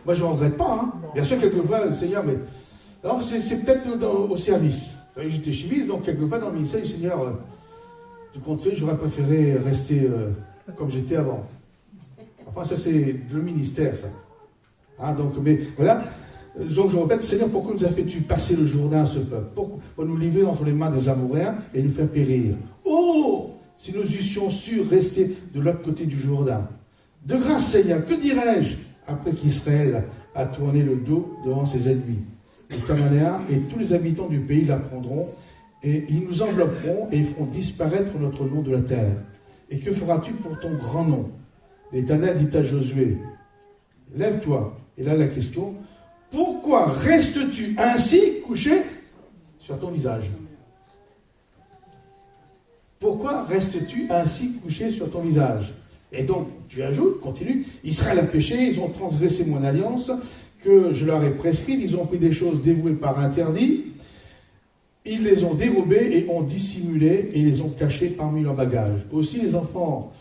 Moi, je ne regrette pas. Hein. Bien sûr, quelquefois, le Seigneur, mais... Alors, c'est peut-être au service. Vous savez, j'étais chimiste, donc quelquefois, dans le ministère, le Seigneur, du compte fait, j'aurais préféré rester comme j'étais avant. Enfin, ça, c'est le ministère, ça. Hein, donc, mais voilà. Donc, je répète, Seigneur, pourquoi nous as-tu passer le Jourdain à ce peuple? Pour nous livrer entre les mains des Amoréens et nous faire périr. Oh! Si nous eussions su rester de l'autre côté du Jourdain. De grâce, Seigneur, que dirais-je après qu'Israël a tourné le dos devant ses ennemis? Les Cananéens et tous les habitants du pays l'apprendront, et ils nous envelopperont et ils feront disparaître notre nom de la terre. Et que feras-tu pour ton grand nom? L'Éternel dit à Josué, lève-toi. Et là la question, pourquoi restes-tu ainsi couché sur ton visage? Pourquoi restes-tu ainsi couché sur ton visage? Et donc, tu ajoutes, continue, Israël a péché, ils ont transgressé mon alliance, que je leur ai prescrite, ils ont pris des choses dévouées par interdit, ils les ont dérobées et ont dissimulé et les ont cachées parmi leurs bagages. Aussi les enfants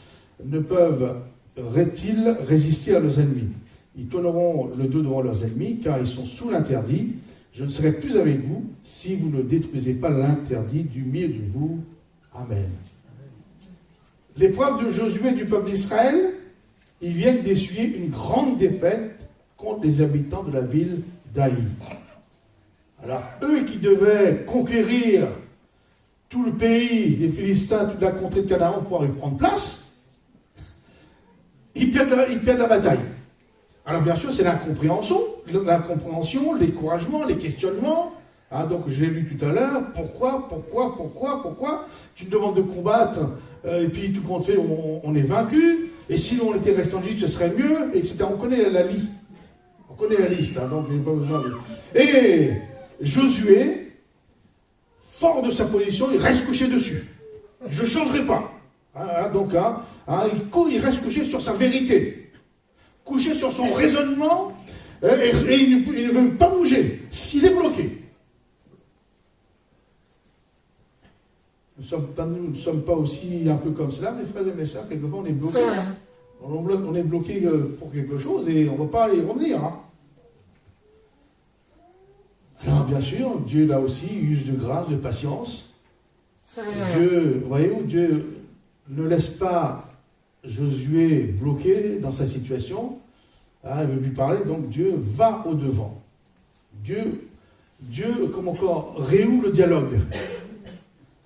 ne peuvent-ils résister à leurs ennemis? Ils tourneront le dos devant leurs ennemis, car ils sont sous l'interdit. Je ne serai plus avec vous si vous ne détruisez pas l'interdit du milieu de vous. Amen. L'épreuve de Josué et du peuple d'Israël, ils viennent d'essuyer une grande défaite contre les habitants de la ville d'Aï. Alors, eux qui devaient conquérir tout le pays, les Philistins, toute la contrée de Canaan pour y prendre place, ils perdent la bataille. Alors, bien sûr, c'est l'incompréhension, le découragement, les questionnements. Hein, donc, je l'ai lu tout à l'heure. Pourquoi? Tu me demandes de combattre, et puis tout compte fait, on est vaincu. Et si on était resté en Égypte, ce serait mieux, etc. On connaît la liste. On connaît la liste, hein, donc il n'y a pas besoin de... Et Josué, fort de sa position, il reste couché dessus. Je ne changerai pas. Il reste couché sur sa vérité. Couché sur son raisonnement, et il ne veut pas bouger. S'il est bloqué. Nous ne sommes pas aussi un peu comme cela, mes frères et mes sœurs. Quelquefois, on est bloqué. On est bloqué pour quelque chose et on ne va pas y revenir. Hein. Alors, bien sûr, Dieu, là aussi, use de grâce, de patience. Dieu, voyez-vous, Dieu ne laisse pas Josué bloqué dans sa situation. Hein, il veut lui parler, donc Dieu va au-devant. Dieu, comme encore, réouvre le dialogue.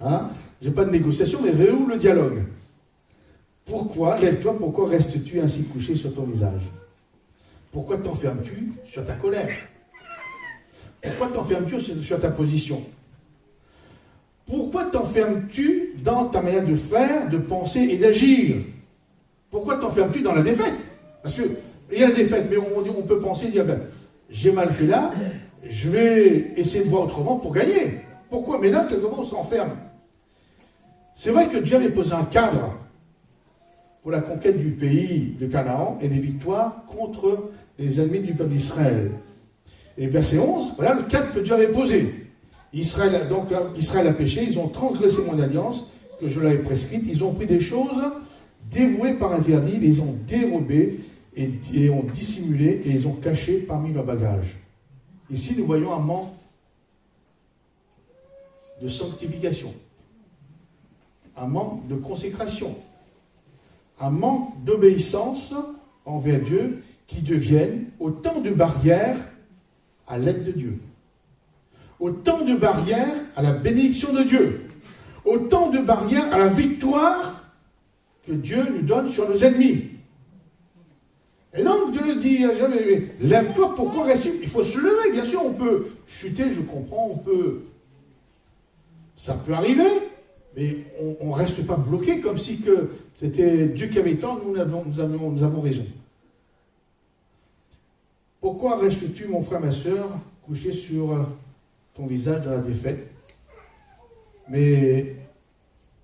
Hein? Je n'ai pas de négociation, mais réouvre le dialogue. Pourquoi, lève-toi, pourquoi restes-tu ainsi couché sur ton visage? Pourquoi t'enfermes-tu sur ta colère? Pourquoi t'enfermes-tu sur ta position? Pourquoi t'enfermes-tu dans ta manière de faire, de penser et d'agir? Pourquoi t'enfermes-tu dans la défaite? Parce qu'il y a la défaite, mais on peut penser, dire, ben, j'ai mal fait là, je vais essayer de voir autrement pour gagner. Pourquoi? Mais là, quelquefois, on s'enferme. C'est vrai que Dieu avait posé un cadre pour la conquête du pays de Canaan et des victoires contre les ennemis du peuple d'Israël. Et verset 11, voilà le cadre que Dieu avait posé. Israël a péché, ils ont transgressé mon alliance que je leur ai prescrite, ils ont pris des choses dévouées par interdit, les ont dérobées et ont dissimulé et les ont cachées parmi leurs bagages. Ici, nous voyons un manque de sanctification, un manque de consécration, un manque d'obéissance envers Dieu qui deviennent autant de barrières à l'aide de Dieu, autant de barrières à la bénédiction de Dieu, autant de barrières à la victoire que Dieu nous donne sur nos ennemis. Et donc Dieu dit, lève-toi, pourquoi rester? Il faut se lever, bien sûr, on peut chuter, je comprends, ça peut arriver, mais on ne reste pas bloqué comme si que c'était Dieu qui avait tort, nous avons raison. Pourquoi restes-tu, mon frère, ma soeur, couché sur ton visage dans la défaite? Mais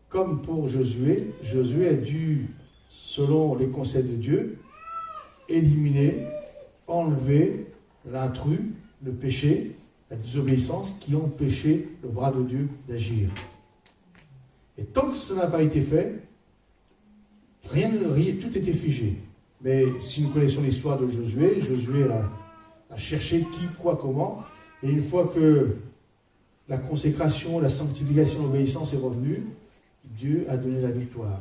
comme pour Josué, Josué a dû, selon les conseils de Dieu, éliminer, enlever l'intrus, le péché, la désobéissance qui empêchait le bras de Dieu d'agir. Et tant que ça n'a pas été fait, tout était figé. Mais si nous connaissons l'histoire de Josué, Josué a cherché qui, quoi, comment. Et une fois que la consécration, la sanctification, l'obéissance est revenue, Dieu a donné la victoire.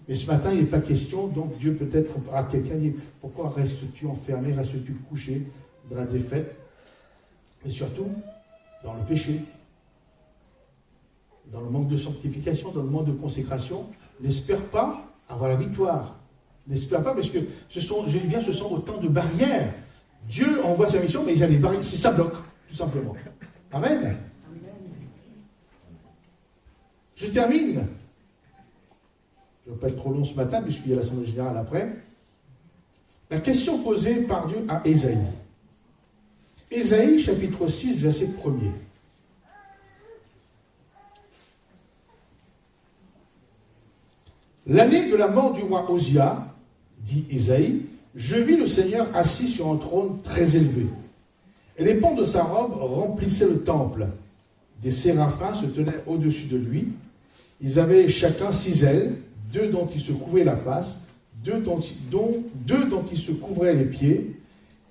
Mais ce matin, il n'est pas question, donc Dieu peut-être, à quelqu'un dit, pourquoi restes-tu enfermé, restes-tu couché dans la défaite, et surtout dans le péché, dans le manque de sanctification, dans le manque de consécration. N'espère pas avoir la victoire. N'espère pas, parce que ce sont autant de barrières. Dieu envoie sa mission, mais il y a des barrières, ça bloque, tout simplement. Amen. Je termine. Je ne vais pas être trop long ce matin, puisqu'il y a l'Assemblée générale après. La question posée par Dieu à Ésaïe. Ésaïe, chapitre 6, verset 1er. L'année de la mort du roi Osia, dit Ésaïe, je vis le Seigneur assis sur un trône très élevé. Et les pans de sa robe remplissaient le temple. Des séraphins se tenaient au-dessus de lui. Ils avaient chacun 6 ailes, 2 dont ils se couvraient la face, 2 dont ils se couvraient les pieds,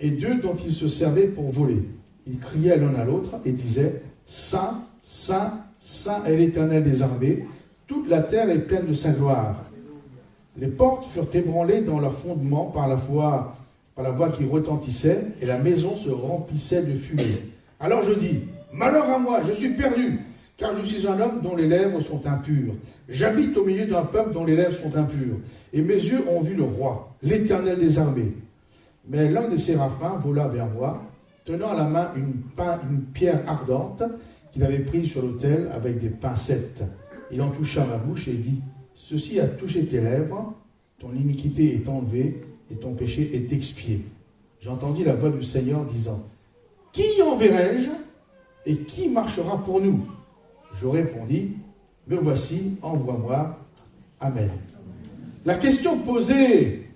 et 2 dont ils se servaient pour voler. Ils criaient l'un à l'autre et disaient « Saint, Saint, Saint est l'Éternel des armées, toute la terre est pleine de sa gloire. » Les portes furent ébranlées dans leur fondement par la voix qui retentissait, et la maison se remplissait de fumée. Alors je dis, malheur à moi, je suis perdu, car je suis un homme dont les lèvres sont impures. J'habite au milieu d'un peuple dont les lèvres sont impures, et mes yeux ont vu le roi, l'Éternel des armées. Mais l'un des séraphins vola vers moi, tenant à la main une pierre ardente qu'il avait prise sur l'autel avec des pincettes. Il en toucha ma bouche et dit, ceci a touché tes lèvres, ton iniquité est enlevée et ton péché est expié. J'entendis la voix du Seigneur disant, qui enverrai-je et qui marchera pour nous? Je répondis, me voici, envoie-moi. Amen. La question posée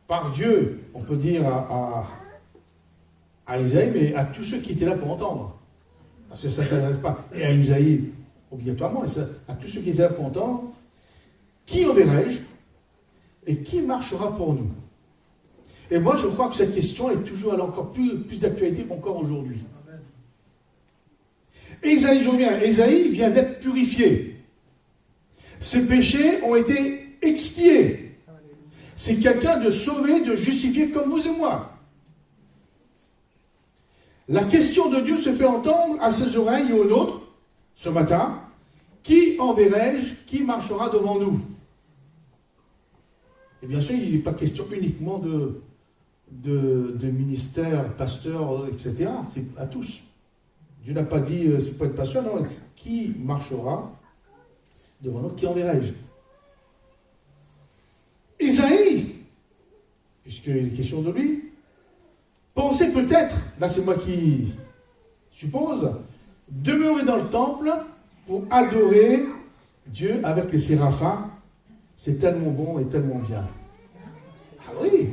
par Dieu, on peut dire à Isaïe, mais à tous ceux qui étaient là pour entendre. Parce que ça ne s'adresse pas et à Isaïe obligatoirement, mais à tous ceux qui étaient là pour entendre. Qui enverrai-je et qui marchera pour nous? Et moi, je crois que cette question est toujours encore plus d'actualité encore aujourd'hui. Ésaïe vient d'être purifié. Ses péchés ont été expiés. C'est quelqu'un de sauvé, de justifié comme vous et moi. La question de Dieu se fait entendre à ses oreilles et aux nôtres ce matin. Qui enverrai-je? Qui marchera devant nous? Et bien sûr, il n'est pas question uniquement de ministère, pasteur, etc. C'est à tous. Dieu n'a pas dit, c'est pas être pasteur, non. Qui marchera devant nous? Qui enverrai-je? Isaïe, puisqu'il est question de lui, pensait peut-être, là c'est moi qui suppose, demeurer dans le temple pour adorer Dieu avec les séraphins. C'est tellement bon et tellement bien. Ah oui,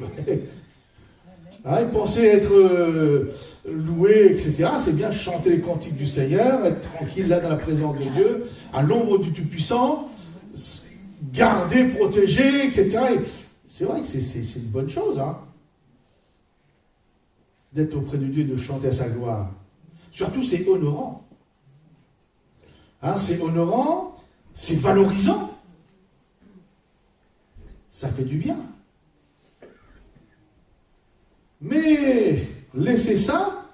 il pensait être loué, etc. C'est bien chanter les cantiques du Seigneur, être tranquille là dans la présence de Dieu, à l'ombre du Tout-Puissant, garder, protéger, etc. Et c'est vrai que c'est une bonne chose, hein, d'être auprès de Dieu et de chanter à sa gloire. Surtout, c'est honorant. Hein, c'est honorant, c'est valorisant. Ça fait du bien. Mais laissez ça,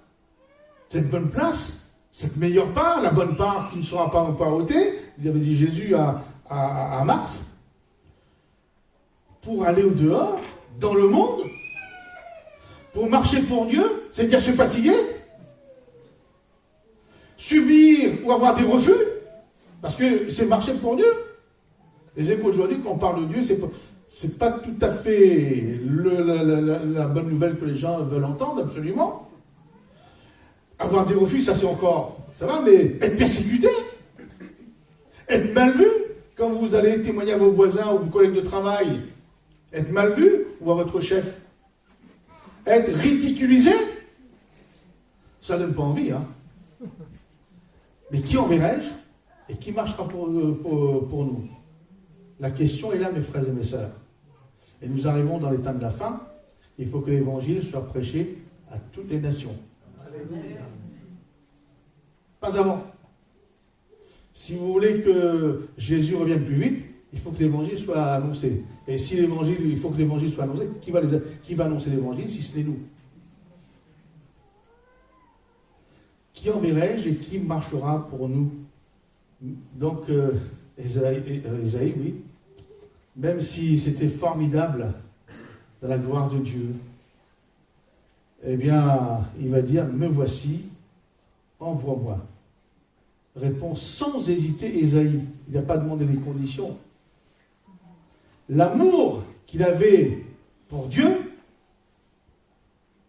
cette bonne place, cette meilleure part, la bonne part qui ne sera pas ôtée, il avait dit Jésus à Marthe, pour aller au dehors, dans le monde, pour marcher pour Dieu, c'est-à-dire se fatiguer, subir ou avoir des refus, parce que c'est marcher pour Dieu. Et c'est qu'aujourd'hui, quand on parle de Dieu, c'est pas tout à fait la bonne nouvelle que les gens veulent entendre, absolument. Avoir des refus, ça c'est encore, ça va, mais être persécuté, être mal vu, quand vous allez témoigner à vos voisins ou vos collègues de travail, être mal vu, ou à votre chef, être ridiculisé, ça donne pas envie, hein. Mais qui enverrai-je et qui marchera pour nous? La question est là, mes frères et mes sœurs. Et nous arrivons dans les temps de la fin. Il faut que l'évangile soit prêché à toutes les nations. Pas avant. Si vous voulez que Jésus revienne plus vite, il faut que l'évangile soit annoncé. Et si l'évangile, il faut que l'évangile soit annoncé, qui va annoncer l'évangile si ce n'est nous? Qui enverrai-je et qui marchera pour nous? Donc, Ésaïe, oui. Même si c'était formidable dans la gloire de Dieu, eh bien, il va dire, me voici, envoie-moi. Répond sans hésiter Ésaïe. Il n'a pas demandé les conditions. L'amour qu'il avait pour Dieu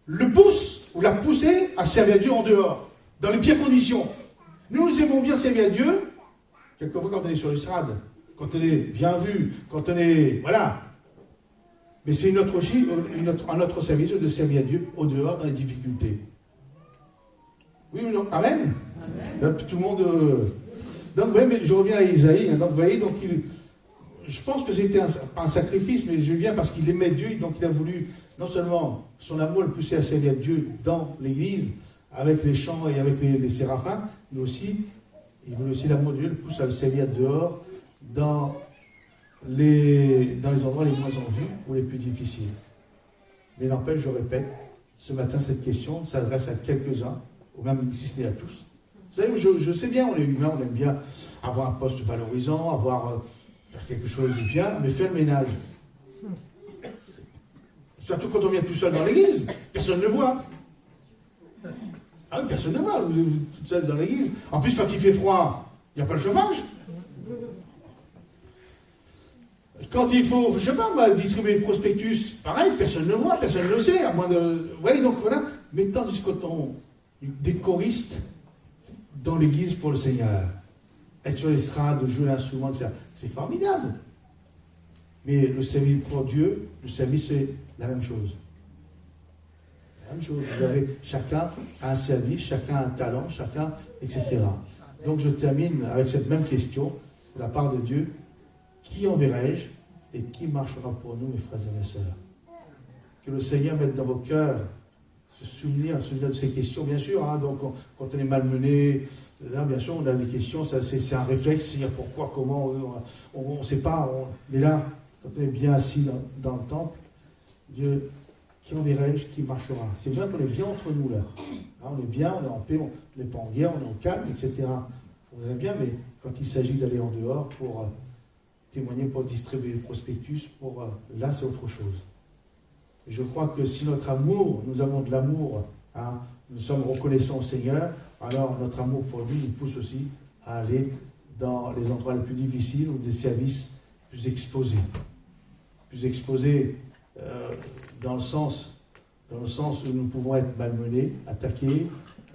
le pousse ou l'a poussé à servir Dieu en dehors, dans les pires conditions. Nous aimons bien servir à Dieu, quelquefois quand on est sur l'estrade, quand on est bien vu, quand on est... Voilà. Mais c'est un autre service de servir à Dieu au dehors, dans les difficultés. Oui ou non? Amen, Amen. Tout le monde... Donc, vous voyez, mais je reviens à Isaïe. Donc, vous voyez, donc je pense que c'était un sacrifice, mais je viens parce qu'il aimait Dieu. Donc, il a voulu, non seulement son amour le pousser à servir Dieu dans l'église, avec les chants et avec les séraphins, mais aussi, il voulait aussi l'amour de Dieu le pousse à le servir dehors, dans les endroits les moins en vue ou les plus difficiles. Mais n'empêche, je répète, ce matin, cette question s'adresse à quelques-uns, ou même si ce n'est à tous. Vous savez, je sais bien, on est humain, on aime bien avoir un poste valorisant, faire quelque chose de bien, mais faire le ménage. Surtout quand on vient tout seul dans l'église, personne ne voit. Ah oui, personne ne voit, vous êtes tout seul dans l'église. En plus, quand il fait froid, il n'y a pas le chauffage. Quand il faut, je ne sais pas, distribuer le prospectus, pareil, personne ne voit, personne ne le sait, à moins de... Vous voyez, donc voilà. Mais tandis que des choristes dans l'église pour le Seigneur, être sur l'estrade, jouer l'instrument, etc., c'est formidable. Mais le service pour Dieu, le service, c'est la même chose. La même chose. Vous avez chacun un service, chacun un talent, chacun, etc. Donc je termine avec cette même question de la part de Dieu. Qui enverrai-je et qui marchera pour nous, mes frères et mes sœurs? Que le Seigneur mette dans vos cœurs se souvenir de ces questions, bien sûr. Hein, donc, quand on est malmené, là, bien sûr, on a des questions, c'est un réflexe, c'est pourquoi, comment, on ne sait pas. Mais là, quand on est bien assis dans le temple, Dieu, qui enverrai-je, qui marchera? C'est bien qu'on est bien entre nous, là. Hein, on est bien, on est en paix, on n'est pas en guerre, on est au calme, etc. On est bien, mais quand il s'agit d'aller en dehors pour témoigner, pour distribuer le prospectus, là, c'est autre chose. Et je crois que si notre amour, nous avons de l'amour, hein, nous sommes reconnaissants au Seigneur, alors notre amour pour lui nous pousse aussi à aller dans les endroits les plus difficiles ou des services plus exposés. Plus exposés dans le sens où nous pouvons être malmenés, attaqués,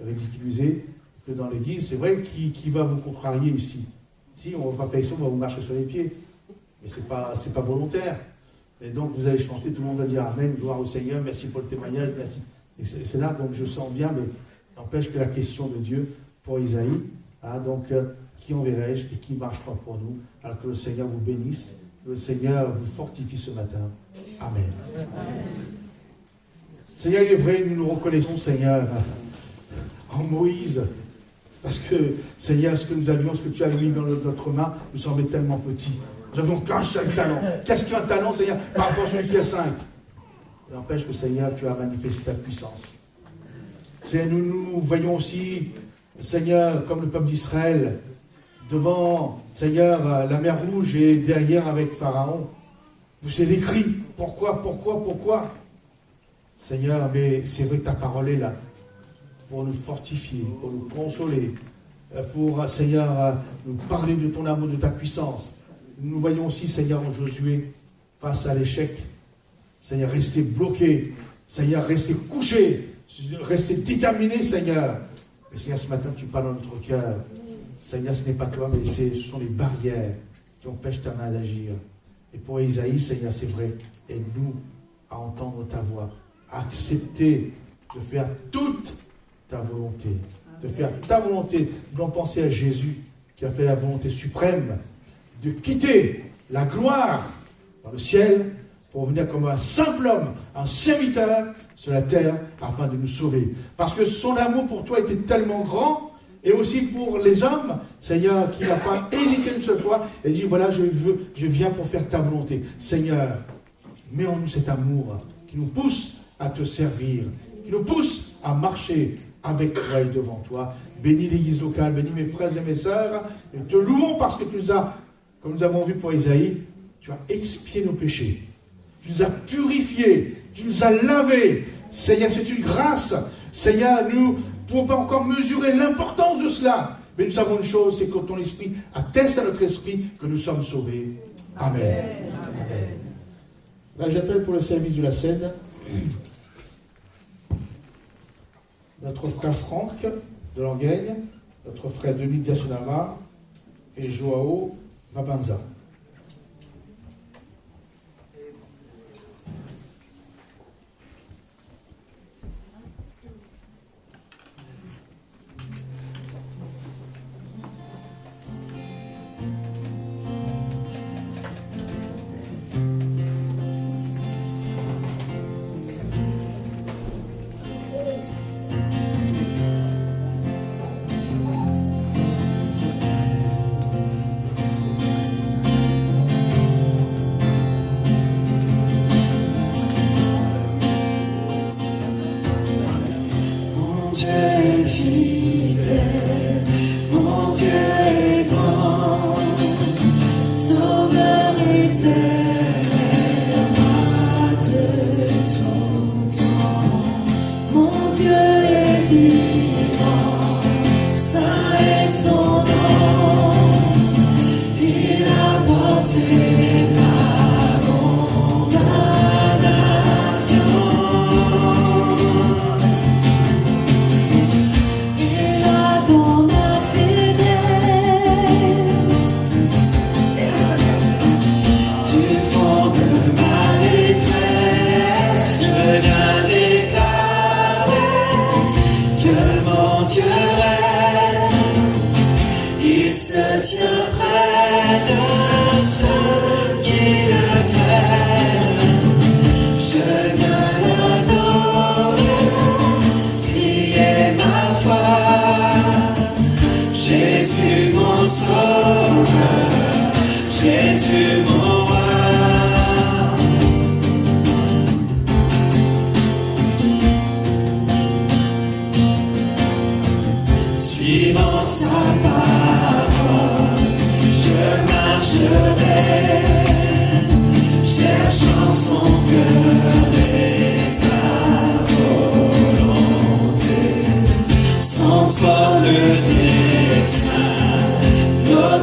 ridiculisés, que dans l'église. C'est vrai, qui va vous contrarier ici? Si on ne va pas faire ça, on va vous marcher sur les pieds. Mais ce n'est pas volontaire. Et donc vous allez chanter, tout le monde va dire Amen, gloire au Seigneur, merci pour le témoignage, merci. Et c'est là, donc je sens bien, mais n'empêche que la question de Dieu pour Isaïe, hein, donc qui enverrai-je et qui marchera pour nous? Alors que le Seigneur vous bénisse, que le Seigneur vous fortifie ce matin. Amen. Seigneur, il est vrai, nous nous reconnaissons, Seigneur, en Moïse. Parce que, Seigneur, ce que nous avions, ce que tu as mis dans notre main, nous semblait tellement petit. Nous n'avions qu'un seul talent. Qu'est-ce qu'un talent, Seigneur, par rapport à celui qui a 5? N'empêche que, Seigneur, tu as manifesté ta puissance. Seigneur, nous voyons aussi, Seigneur, comme le peuple d'Israël, devant, Seigneur, la mer Rouge et derrière avec Pharaon, pousser des cris. Pourquoi? Seigneur, mais c'est vrai que ta parole est là, pour nous fortifier, pour nous consoler, pour, Seigneur, nous parler de ton amour, de ta puissance. Nous voyons aussi, Seigneur, en Josué, face à l'échec, Seigneur, rester bloqué, Seigneur, rester couché, rester déterminé, Seigneur. Mais Seigneur, ce matin, tu parles dans notre cœur. Seigneur, ce n'est pas toi, mais ce sont les barrières qui empêchent ta main d'agir. Et pour Isaïe, Seigneur, c'est vrai, aide-nous à entendre ta voix, à accepter de faire toute ta volonté, de faire ta volonté. Nous allons penser à Jésus qui a fait la volonté suprême de quitter la gloire dans le ciel pour venir comme un simple homme, un serviteur sur la terre afin de nous sauver. Parce que son amour pour toi était tellement grand, et aussi pour les hommes, Seigneur, qui n'a pas hésité une seule fois et dit, voilà, je viens pour faire ta volonté. Seigneur, mets en nous cet amour qui nous pousse à te servir, qui nous pousse à marcher avec toi et devant toi. Bénis l'église locale, bénis mes frères et mes sœurs. Nous te louons parce que tu nous as, comme nous avons vu pour Isaïe, tu as expié nos péchés. Tu nous as purifiés, tu nous as lavés. Seigneur, c'est une grâce. Seigneur, nous ne pouvons pas encore mesurer l'importance de cela. Mais nous savons une chose, c'est que ton esprit atteste à notre esprit que nous sommes sauvés. Amen. Amen. Là, j'appelle pour le service de la scène notre frère Franck de Langueigne, notre frère Denis Diasonama et Joao Mabanza.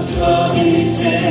Sois élevé.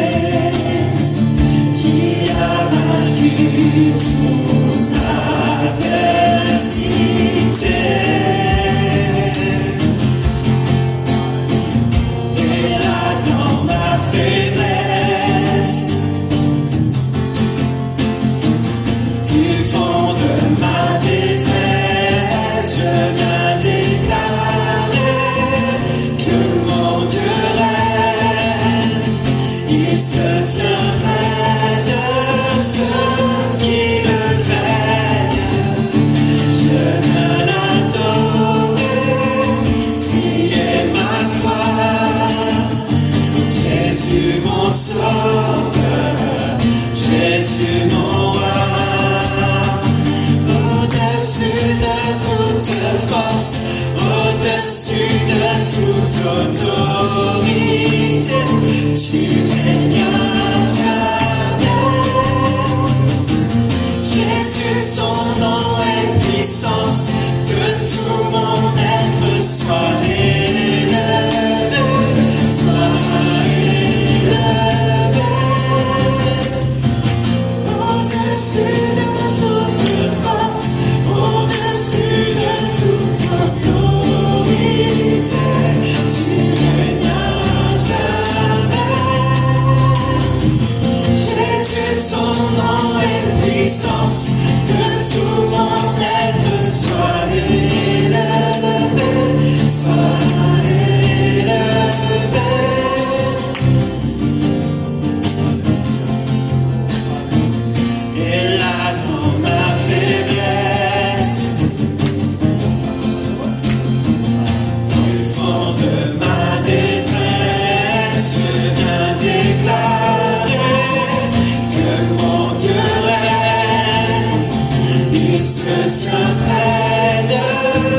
tient près de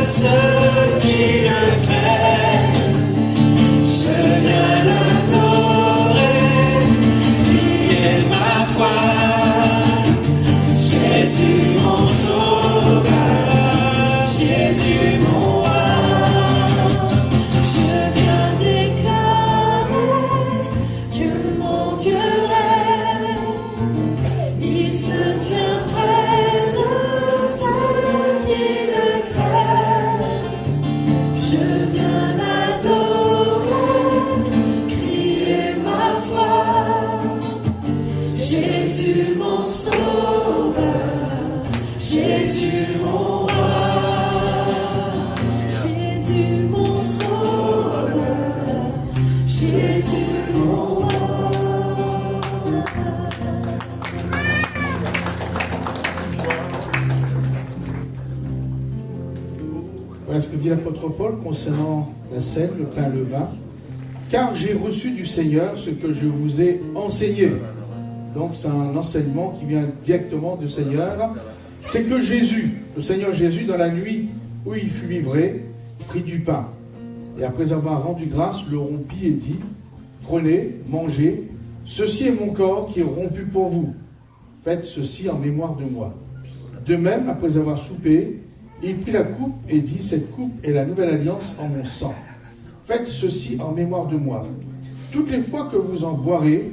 ceux qui le craignent. Je viens l'adorer, crier ma foi. Jésus mon sauveur, Jésus mon roi. Je viens déclarer que mon Dieu règne. Il se tient près de ceux qui le craignent. Je viens l'adorer, crier ma foi. Jésus mon sauveur, Jésus mon roi. Jésus mon sauveur, Jésus mon roi. Voilà ce que dit l'apôtre Paul concernant la scène, le pain et le vin. Car j'ai reçu du Seigneur ce que je vous ai enseigné. Donc c'est un enseignement qui vient directement du Seigneur. C'est que Jésus, le Seigneur Jésus, dans la nuit où il fut livré, prit du pain. Et après avoir rendu grâce, le rompit et dit, prenez, mangez, ceci est mon corps qui est rompu pour vous. Faites ceci en mémoire de moi. De même, après avoir soupé, il prit la coupe et dit, cette coupe est la nouvelle alliance en mon sang. Faites ceci en mémoire de moi. Toutes les fois que vous en boirez,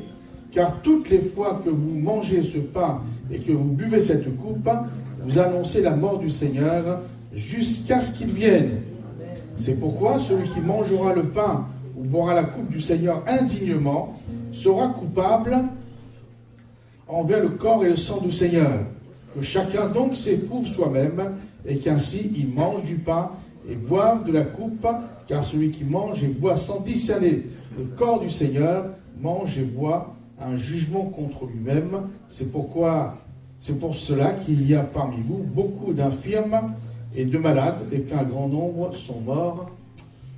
car toutes les fois que vous mangez ce pain et que vous buvez cette coupe, vous annoncez la mort du Seigneur jusqu'à ce qu'il vienne. C'est pourquoi celui qui mangera le pain ou boira la coupe du Seigneur indignement sera coupable envers le corps et le sang du Seigneur. Que chacun donc s'éprouve soi-même et qu'ainsi il mange du pain et boive de la coupe, car celui qui mange et boit sans discerner le corps du Seigneur mange et boit un jugement contre lui-même. C'est pour cela qu'il y a parmi vous beaucoup d'infirmes et de malades, et qu'un grand nombre sont morts.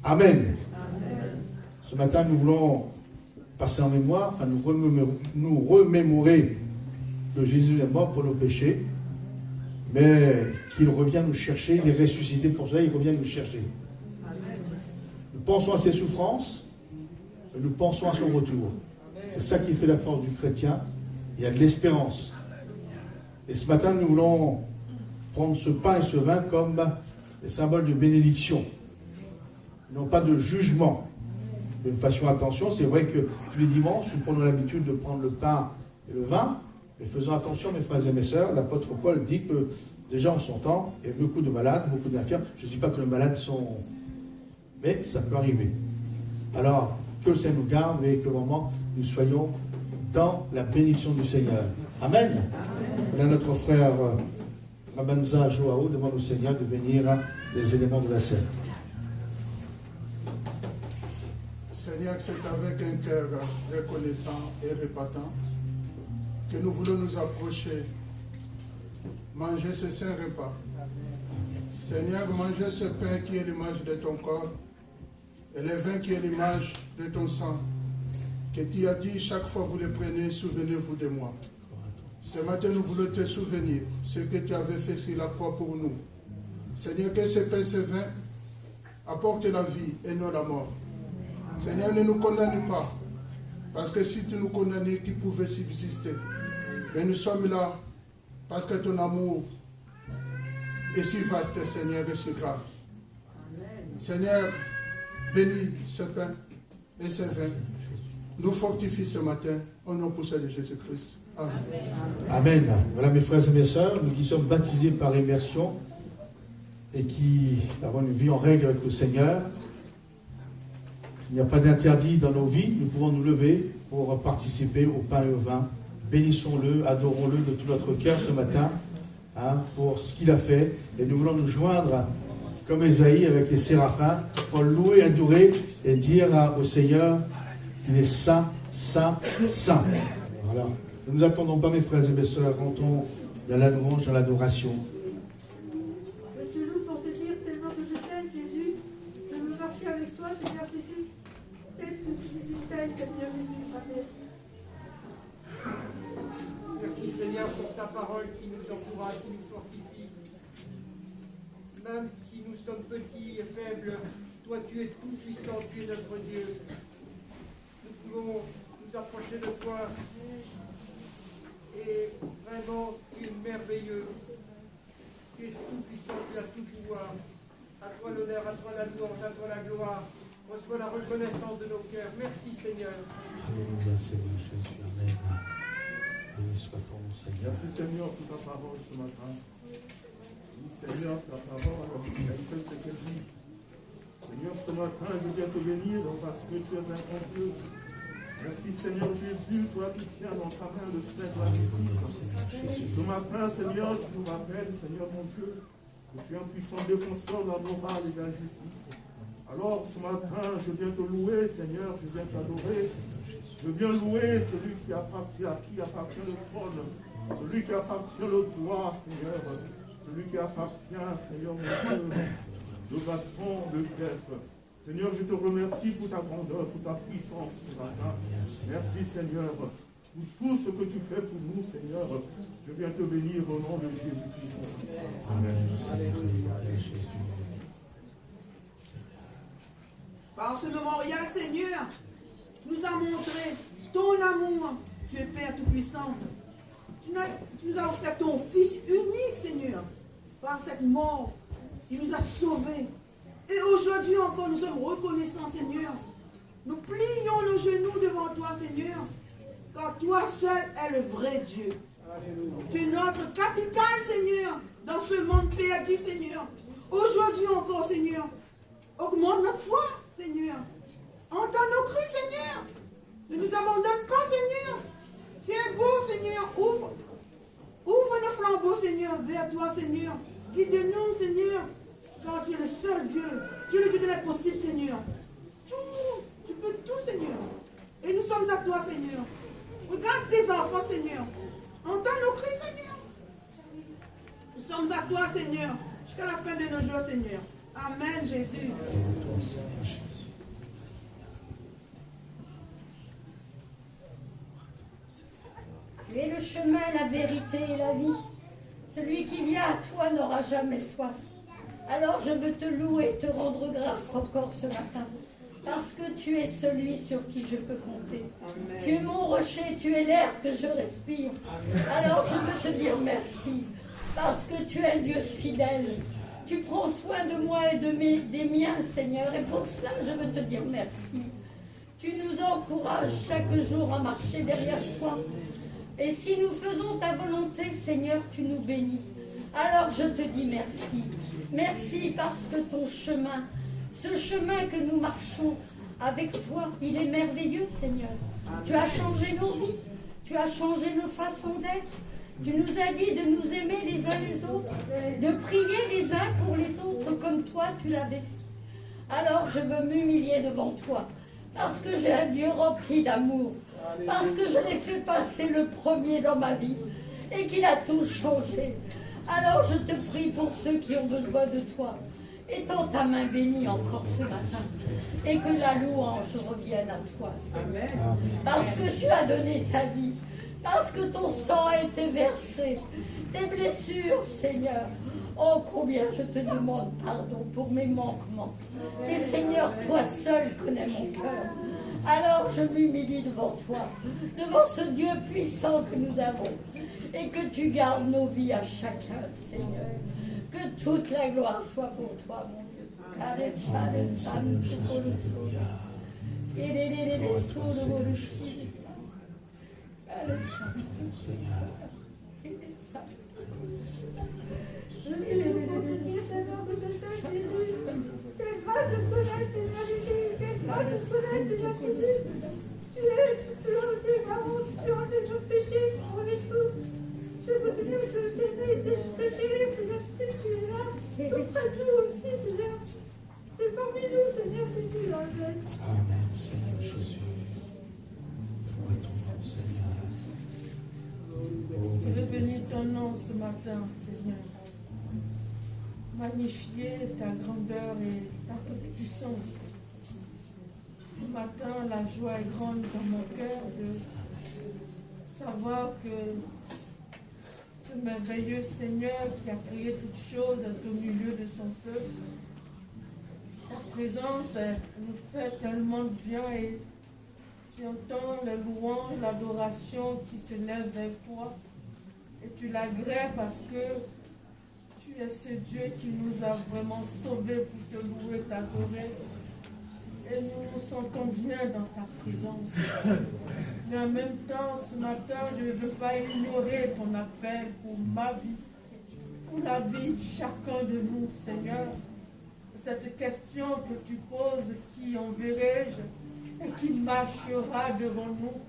Amen. Amen. Ce matin, nous voulons passer en mémoire, nous remémorer que Jésus est mort pour nos péchés, mais qu'il revient nous chercher, il est ressuscité pour cela, il revient nous chercher. Amen. Nous pensons à ses souffrances, et nous pensons à son retour. C'est ça qui fait la force du chrétien. Il y a de l'espérance. Et ce matin, nous voulons prendre ce pain et ce vin comme des symboles de bénédiction, non pas de jugement. Mais fassions attention, c'est vrai que tous les dimanches, nous prenons l'habitude de prendre le pain et le vin, mais faisons attention, mes frères et mes sœurs, l'apôtre Paul dit que déjà en son temps, il y a beaucoup de malades, beaucoup d'infirmes. Je ne dis pas que les malades sont... mais ça peut arriver. Alors, que le Seigneur nous garde et que vraiment nous soyons dans la bénédiction du Seigneur. Amen. Voilà notre frère Rabanza Joao demande au Seigneur de bénir les éléments de la scène. Seigneur, c'est avec un cœur reconnaissant et repentant que nous voulons nous approcher, manger ce saint repas. Seigneur, manger ce pain qui est l'image de ton corps et le vin qui est l'image de ton sang, que tu as dit chaque fois que vous le prenez, souvenez-vous de moi. Ce matin, nous voulons te souvenir ce que tu avais fait sur la croix pour nous. Seigneur, que ce pain, ce vin apporte la vie et non la mort. Seigneur, ne nous condamne pas, parce que si tu nous condamnais, qui pouvait subsister? Mais nous sommes là, parce que ton amour est si vaste, Seigneur, et si grand. Seigneur, bénis ce pain et ce vin. Nous fortifie ce matin, au nom puissant de Jésus-Christ. Amen. Amen. Voilà mes frères et mes sœurs, nous qui sommes baptisés par immersion et qui avons une vie en règle avec le Seigneur. Il n'y a pas d'interdit dans nos vies, nous pouvons nous lever pour participer au pain et au vin. Bénissons-le, adorons-le de tout notre cœur ce matin pour ce qu'il a fait. Et nous voulons nous joindre comme Ésaïe avec les séraphins pour louer, adorer et dire au Seigneur qu'il est saint, saint, saint. Voilà. Ne nous attendons pas, mes frères et mes sœurs, rentrons dans la louange, dans l'adoration. Je te loue pour te dire tellement que je t'aime, Jésus. Je veux marcher avec toi, Seigneur Jésus. Qu'est-ce que tu fais, Seigneur Jésus? Amen. Merci Seigneur pour ta parole qui nous encourage, qui nous fortifie. même si nous sommes petits et faibles, toi tu es tout puissant, tu es notre Dieu. Nous pouvons nous approcher de toi et vraiment tu es merveilleux. Tu es tout puissant, tu as tout pouvoir. À toi l'honneur, à toi la louange, à toi la gloire. Reçois la reconnaissance de nos cœurs. Merci Seigneur. Alléluia Seigneur Jésus, Amen. Béni soit ton nom Seigneur. Merci Seigneur pour ta parole ce matin. Oui, Seigneur, ta parole, elle fait ce qu'elle dit. Seigneur, ce matin, je viens te bénir parce que tu es un bon Dieu. Merci Seigneur Jésus, toi qui tiens dans ta main le sceptre de la justice. Ce matin, Seigneur, tu nous rappelles, Seigneur mon Dieu, que tu es un puissant défenseur de la morale et de la justice. Alors ce matin, je viens te louer, Seigneur, je viens t'adorer. Je viens louer celui qui appartient à qui appartient le trône, celui qui appartient le droit, Seigneur, celui qui appartient, Seigneur mon Dieu, le bâton, le greffe. Seigneur, je te remercie pour ta grandeur, pour ta puissance ce matin. Merci Seigneur, pour tout ce que tu fais pour nous, Seigneur. Je viens te bénir au nom de Jésus-Christ, mon Fils. Amen. Par ce mémorial, Seigneur, tu nous as montré ton amour. Tu es Père Tout-Puissant. Tu nous as offert ton Fils unique, Seigneur. Par cette mort, il nous a sauvés. Et aujourd'hui encore, nous sommes reconnaissants, Seigneur. Nous plions le genou devant toi, Seigneur. Car toi seul es le vrai Dieu. Alléluia. Tu es notre capitale, Seigneur, dans ce monde perdu, Seigneur. Aujourd'hui encore, Seigneur, augmente notre foi, Seigneur. Entends nos cris, Seigneur. Ne nous abandonne pas, Seigneur. Tiens beau, Seigneur. Ouvre nos flambeaux, Seigneur, vers toi, Seigneur. Guide-nous, Seigneur, car tu es le seul Dieu. Tu es le Dieu de l'impossible, Seigneur. Tout, tu peux tout, Seigneur. Et nous sommes à toi, Seigneur. Regarde tes enfants, Seigneur. Entends nos cris, Seigneur. Nous sommes à toi, Seigneur, jusqu'à la fin de nos jours, Seigneur. Amen, Jésus. Tu es le chemin, la vérité et la vie. Celui qui vient à toi n'aura jamais soif. Alors je veux te louer, te rendre grâce encore ce matin. Parce que tu es celui sur qui je peux compter. Amen. Tu es mon rocher, tu es l'air que je respire. Amen. Alors je veux te dire merci. Parce que tu es Dieu fidèle. Tu prends soin de moi et des miens, Seigneur. Et pour cela, je veux te dire merci. Tu nous encourages chaque jour à marcher derrière toi. Et si nous faisons ta volonté, Seigneur, tu nous bénis. Alors je te dis merci. Merci parce que ton chemin, ce chemin que nous marchons avec toi, il est merveilleux, Seigneur. Tu as changé nos vies. Tu as changé nos façons d'être. Tu nous as dit de nous aimer les uns les autres, de prier les uns pour les autres comme toi tu l'avais fait. Alors je veux m'humilier devant toi, parce que j'ai un Dieu rempli d'amour, parce que je l'ai fait passer le premier dans ma vie et qu'il a tout changé. Alors je te prie pour ceux qui ont besoin de toi. Étends ta main bénie encore ce matin et que la louange revienne à toi, Seigneur. Parce que tu as donné ta vie. Parce que ton sang a été versé, tes blessures, Seigneur. Oh, combien je te demande pardon pour mes manquements. Et Seigneur, toi seul connais mon cœur. Alors je m'humilie devant toi, devant ce Dieu puissant que nous avons. Et que tu gardes nos vies à chacun, Seigneur. Que toute la gloire soit pour toi, mon Dieu. Amen, Seigneur Jésus. Gloire à ton nom, Seigneur. Je veux bénir ton nom ce matin, Seigneur. Magnifier ta grandeur et ta puissance. Ce matin, la joie est grande dans mon cœur de savoir que ce merveilleux Seigneur qui a créé toutes choses au milieu de son peuple. Ta présence nous fait tellement de bien et tu entends les louanges, l'adoration qui se lève vers toi et tu l'agrées parce que tu es ce Dieu qui nous a vraiment sauvés pour te louer, t'adorer. Et nous nous sentons bien dans ta présence. Mais en même temps, ce matin, je ne veux pas ignorer ton appel pour ma vie, pour la vie de chacun de nous, Seigneur. Cette question que tu poses, qui enverrai-je et qui marchera devant nous.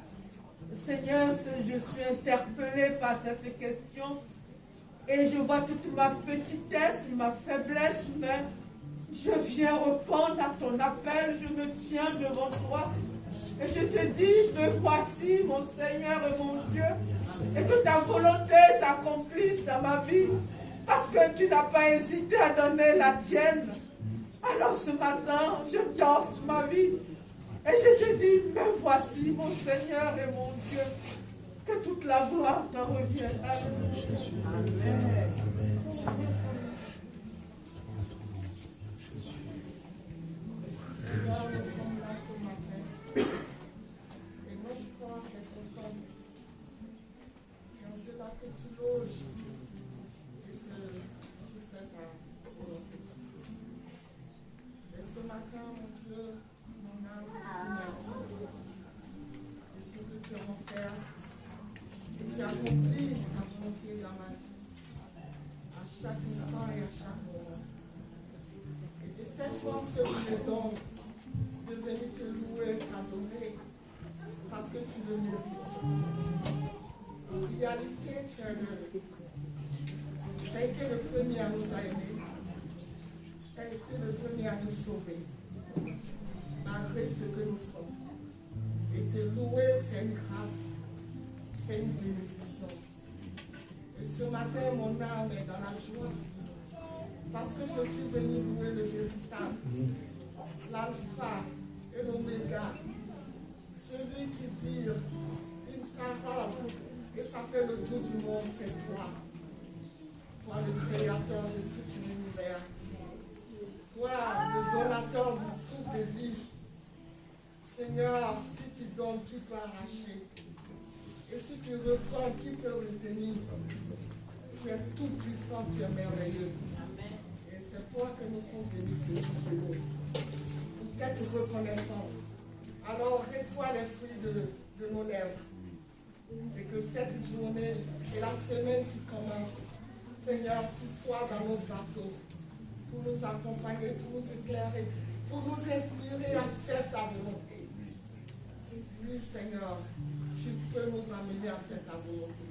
Seigneur, je suis interpellée par cette question et je vois toute ma petitesse, ma faiblesse, mais je viens répondre à ton appel, je me tiens devant toi et je te dis, me voici mon Seigneur et mon Dieu, et que ta volonté s'accomplisse dans ma vie, parce que tu n'as pas hésité à donner la tienne. Alors ce matin, je t'offre ma vie et je te dis, me voici mon Seigneur et mon Dieu, que toute la gloire t'en revienne. Amen. Seigneur, nous sommes là ce matin et notre corps est content. C'est en cela que tu loges et que tu fais ta volonté. Et ce matin, mon Dieu, mon âme, je te remercie de ce que tu es mon Père et tu as accompli ta volonté dans ma vie, à chaque instant et à chaque moment. Et de cette chance que tu me donnes, de venir te louer, t'adorer, parce que tu le mérites. En réalité, tu as été le premier à nous aimer. Tu as été le premier à nous sauver, malgré ce que nous sommes. Et te louer, c'est une grâce, c'est une bénédiction. Et ce matin, mon âme est dans la joie, parce que je suis venu louer le véritable, l'alpha et l'oméga, celui qui dit une parole et ça fait le tour du monde, c'est toi. Toi, le créateur de tout l'univers. Toi, le donateur du souffle de vie. Seigneur, si tu donnes, qui peut arracher? Et si tu reprends, qui peut retenir? Tu es tout puissant, tu es merveilleux. Et c'est toi que nous sommes venus ce jour. Pour être reconnaissant. Alors reçois les fruits de nos lèvres. Et que cette journée et la semaine qui commence, Seigneur, tu sois dans nos bateaux pour nous accompagner, pour nous éclairer, pour nous inspirer à faire ta volonté. Oui, Seigneur, tu peux nous amener à faire ta volonté.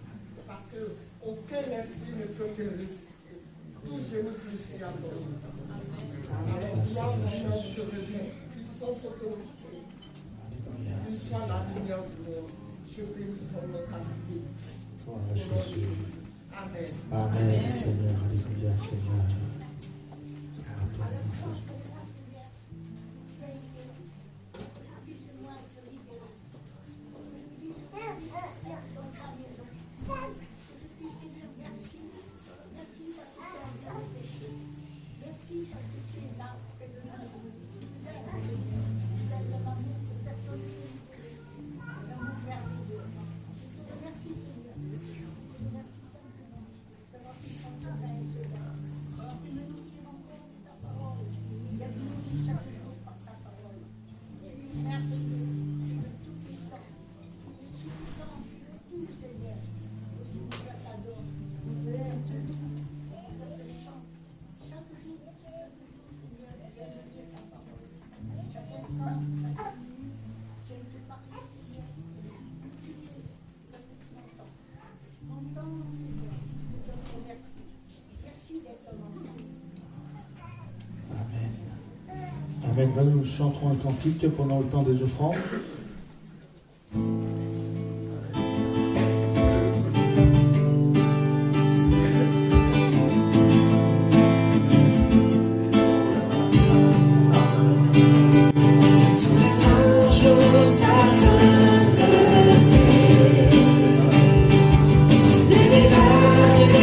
Parce qu'aucun esprit ne peut te résister. Tout genou fléchit à toi. Alors, gloire, honneur te revient. Puissance, autorité. Tu sois la lumière du monde. Je bénis ton nom, ta vie. Au nom de Jésus. Amen. Amen, Seigneur. Alléluia, Seigneur. À toi, une chose. Amen. Nous chanterons un cantique pendant le temps des offrandes. Les miracles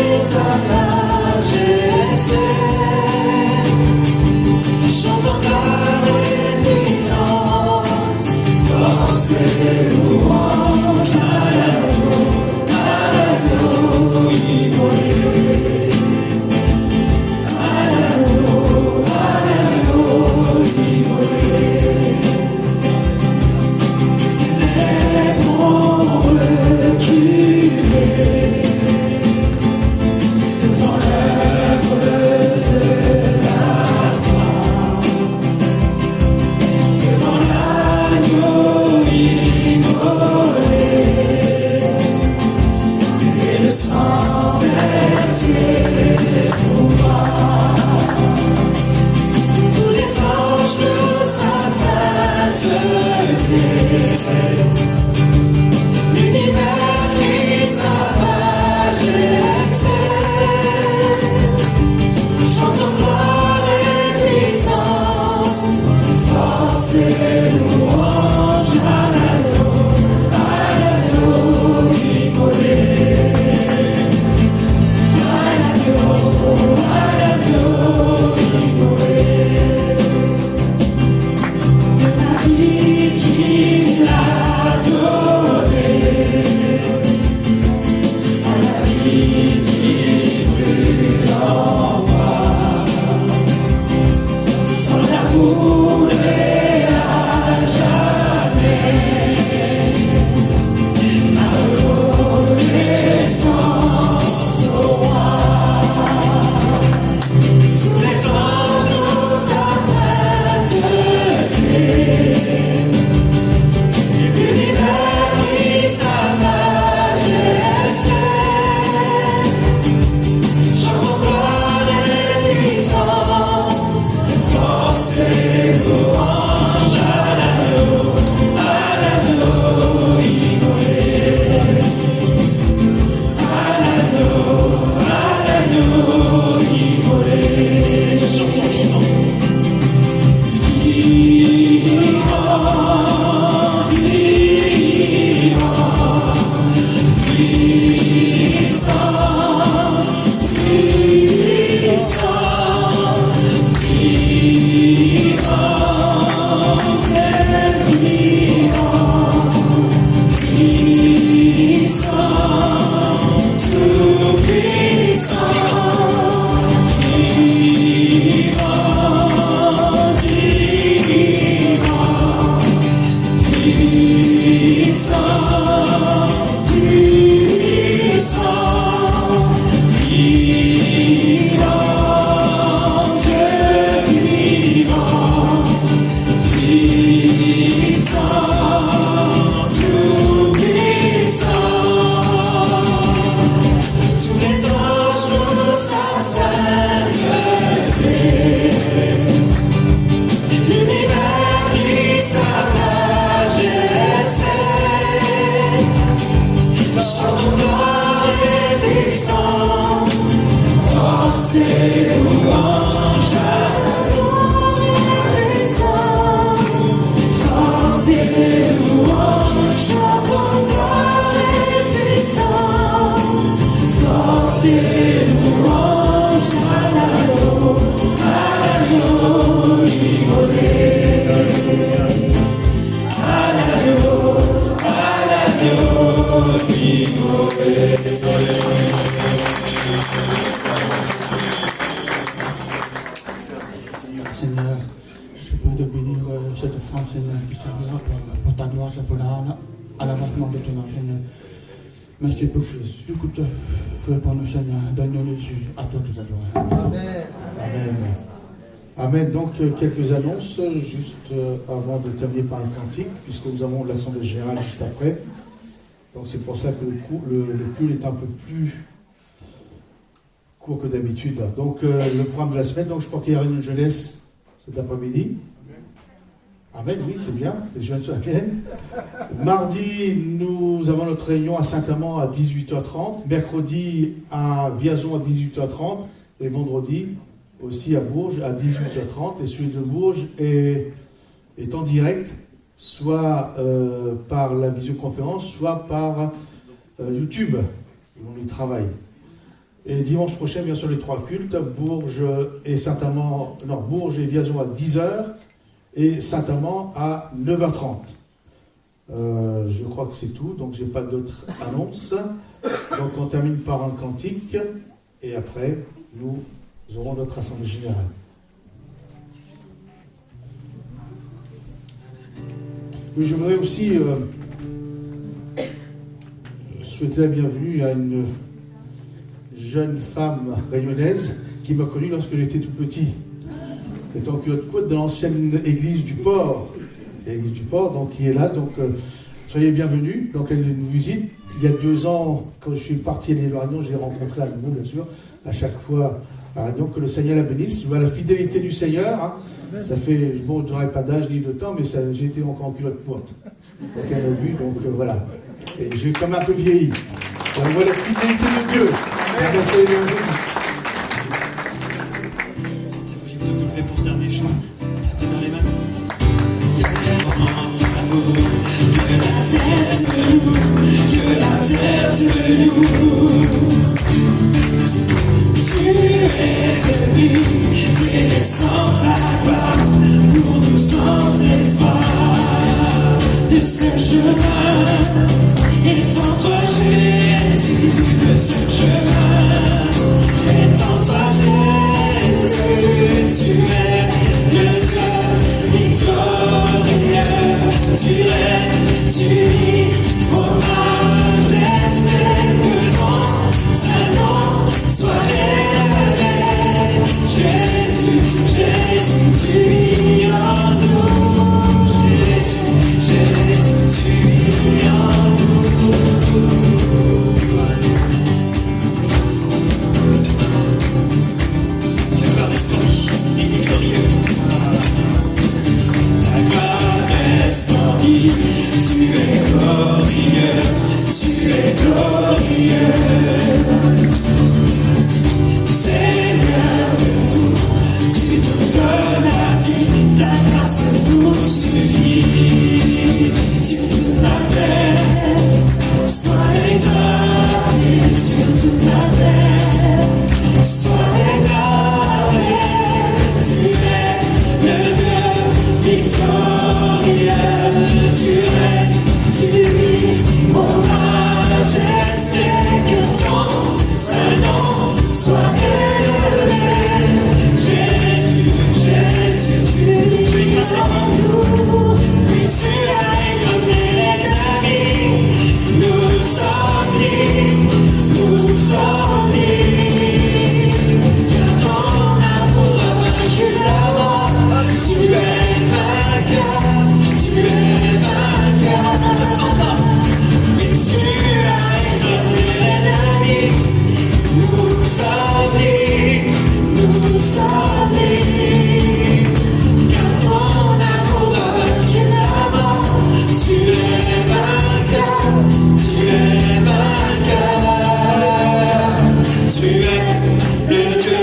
Amen. Donc, quelques annonces, juste avant de terminer par le cantique, puisque nous avons l'Assemblée Générale juste après. Donc, c'est pour ça que le culte est un peu plus court que d'habitude. Donc, le programme de la semaine, donc je crois qu'il y a une jeunesse cet après-midi. Amen, oui, c'est bien, les jeunes viennent. Mardi, nous avons notre réunion à Saint-Amand à 18h30. Mercredi, à Vierzon à 18h30. Et vendredi, aussi à Bourges à 18h30. Et celui de Bourges est en direct, soit par la visioconférence, soit par YouTube, où on y travaille. Et dimanche prochain, bien sûr, les trois cultes, Bourges et Saint-Amand, non, Bourges et Vierzon à 10h. Et Saint-Amand à 9h30. Je crois que c'est tout, donc je n'ai pas d'autres annonces. Donc on termine par un cantique et après nous aurons notre assemblée générale. Oui, je voudrais aussi souhaiter la bienvenue à une jeune femme rayonnaise qui m'a connu lorsque j'étais tout petit. Étant en culotte courte de l'ancienne église du port. L'église du port, donc qui est là, donc soyez bienvenus. Donc elle nous visite. Il y a 2 ans, quand je suis parti à Réunion, je l'ai rencontré à nouveau, bien sûr, à chaque fois à Réunion, que le Seigneur la bénisse. Je vois la fidélité du Seigneur. Hein. Ça fait, bon, je n'aurai pas d'âge ni de temps, mais j'ai été encore en culotte courte. Donc elle a vu, donc voilà. Et j'ai quand même un peu vieilli. On voit la fidélité de Dieu. Soyez bienvenus. Sentez-vous de vous lever pour ce dernier chant. Tapez dans les mains. Que la terre te loue. Tu es venu, délaissant ta gloire pour nous sans espoir. Le seul chemin est en toi, Jésus. Le seul chemin est en toi, Jésus. Tu es le Dieu victorieux. Tu règnes, tu vis, ô majesté, que ton saint nom soit élevé. Jésus, Jésus, tu vis en nous. Jésus, Jésus, tu vis en nous. Ta gloire est splendide et glorieux. Ta gloire est splendide, tu es glorieux, tu es glorieux. Seigneur de tout, tu nous donnes la vie, ta grâce nous suffit. Sur toute la terre, sois exalté, sur toute la terre, sois exalté. Tu es le Dieu victorieux, tu règnes, tu vis, ô majesté, que ton saint nom soit élevé. Jésus, Jésus, tu écrases les nous, oui, tu as écrasé l'ennemi. Nous sommes libres, nous sommes libres. Car ton amour a vaincu la mort. Tu es vainqueur, tu es vainqueur. Je ne sens pas, mais tu as écrasé l'ennemi. Nous sommes libres, nous sommes libres. Car ton amour a vaincu la mort. Tu es vainqueur, tu es vainqueur. Tu es le Dieu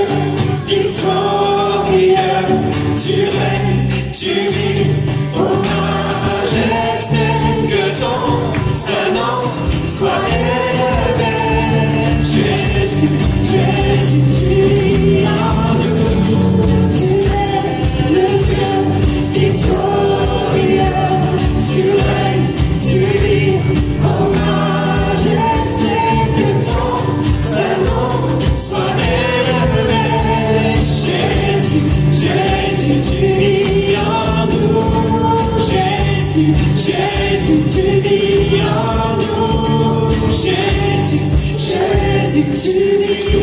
victorieux. Tu règnes, tu vis, ô majesté, que ton saint nom soit élevé. Jésus, Jésus, tu vis en nous. Tu es le Dieu victorieux. Tu règnes, tu vis, ô majesté, que ton saint nom soit élevé. Jésus, Jésus, tu vis en nous. Jésus, Jésus, tu vis en nous. Jésus, Jésus, tu vis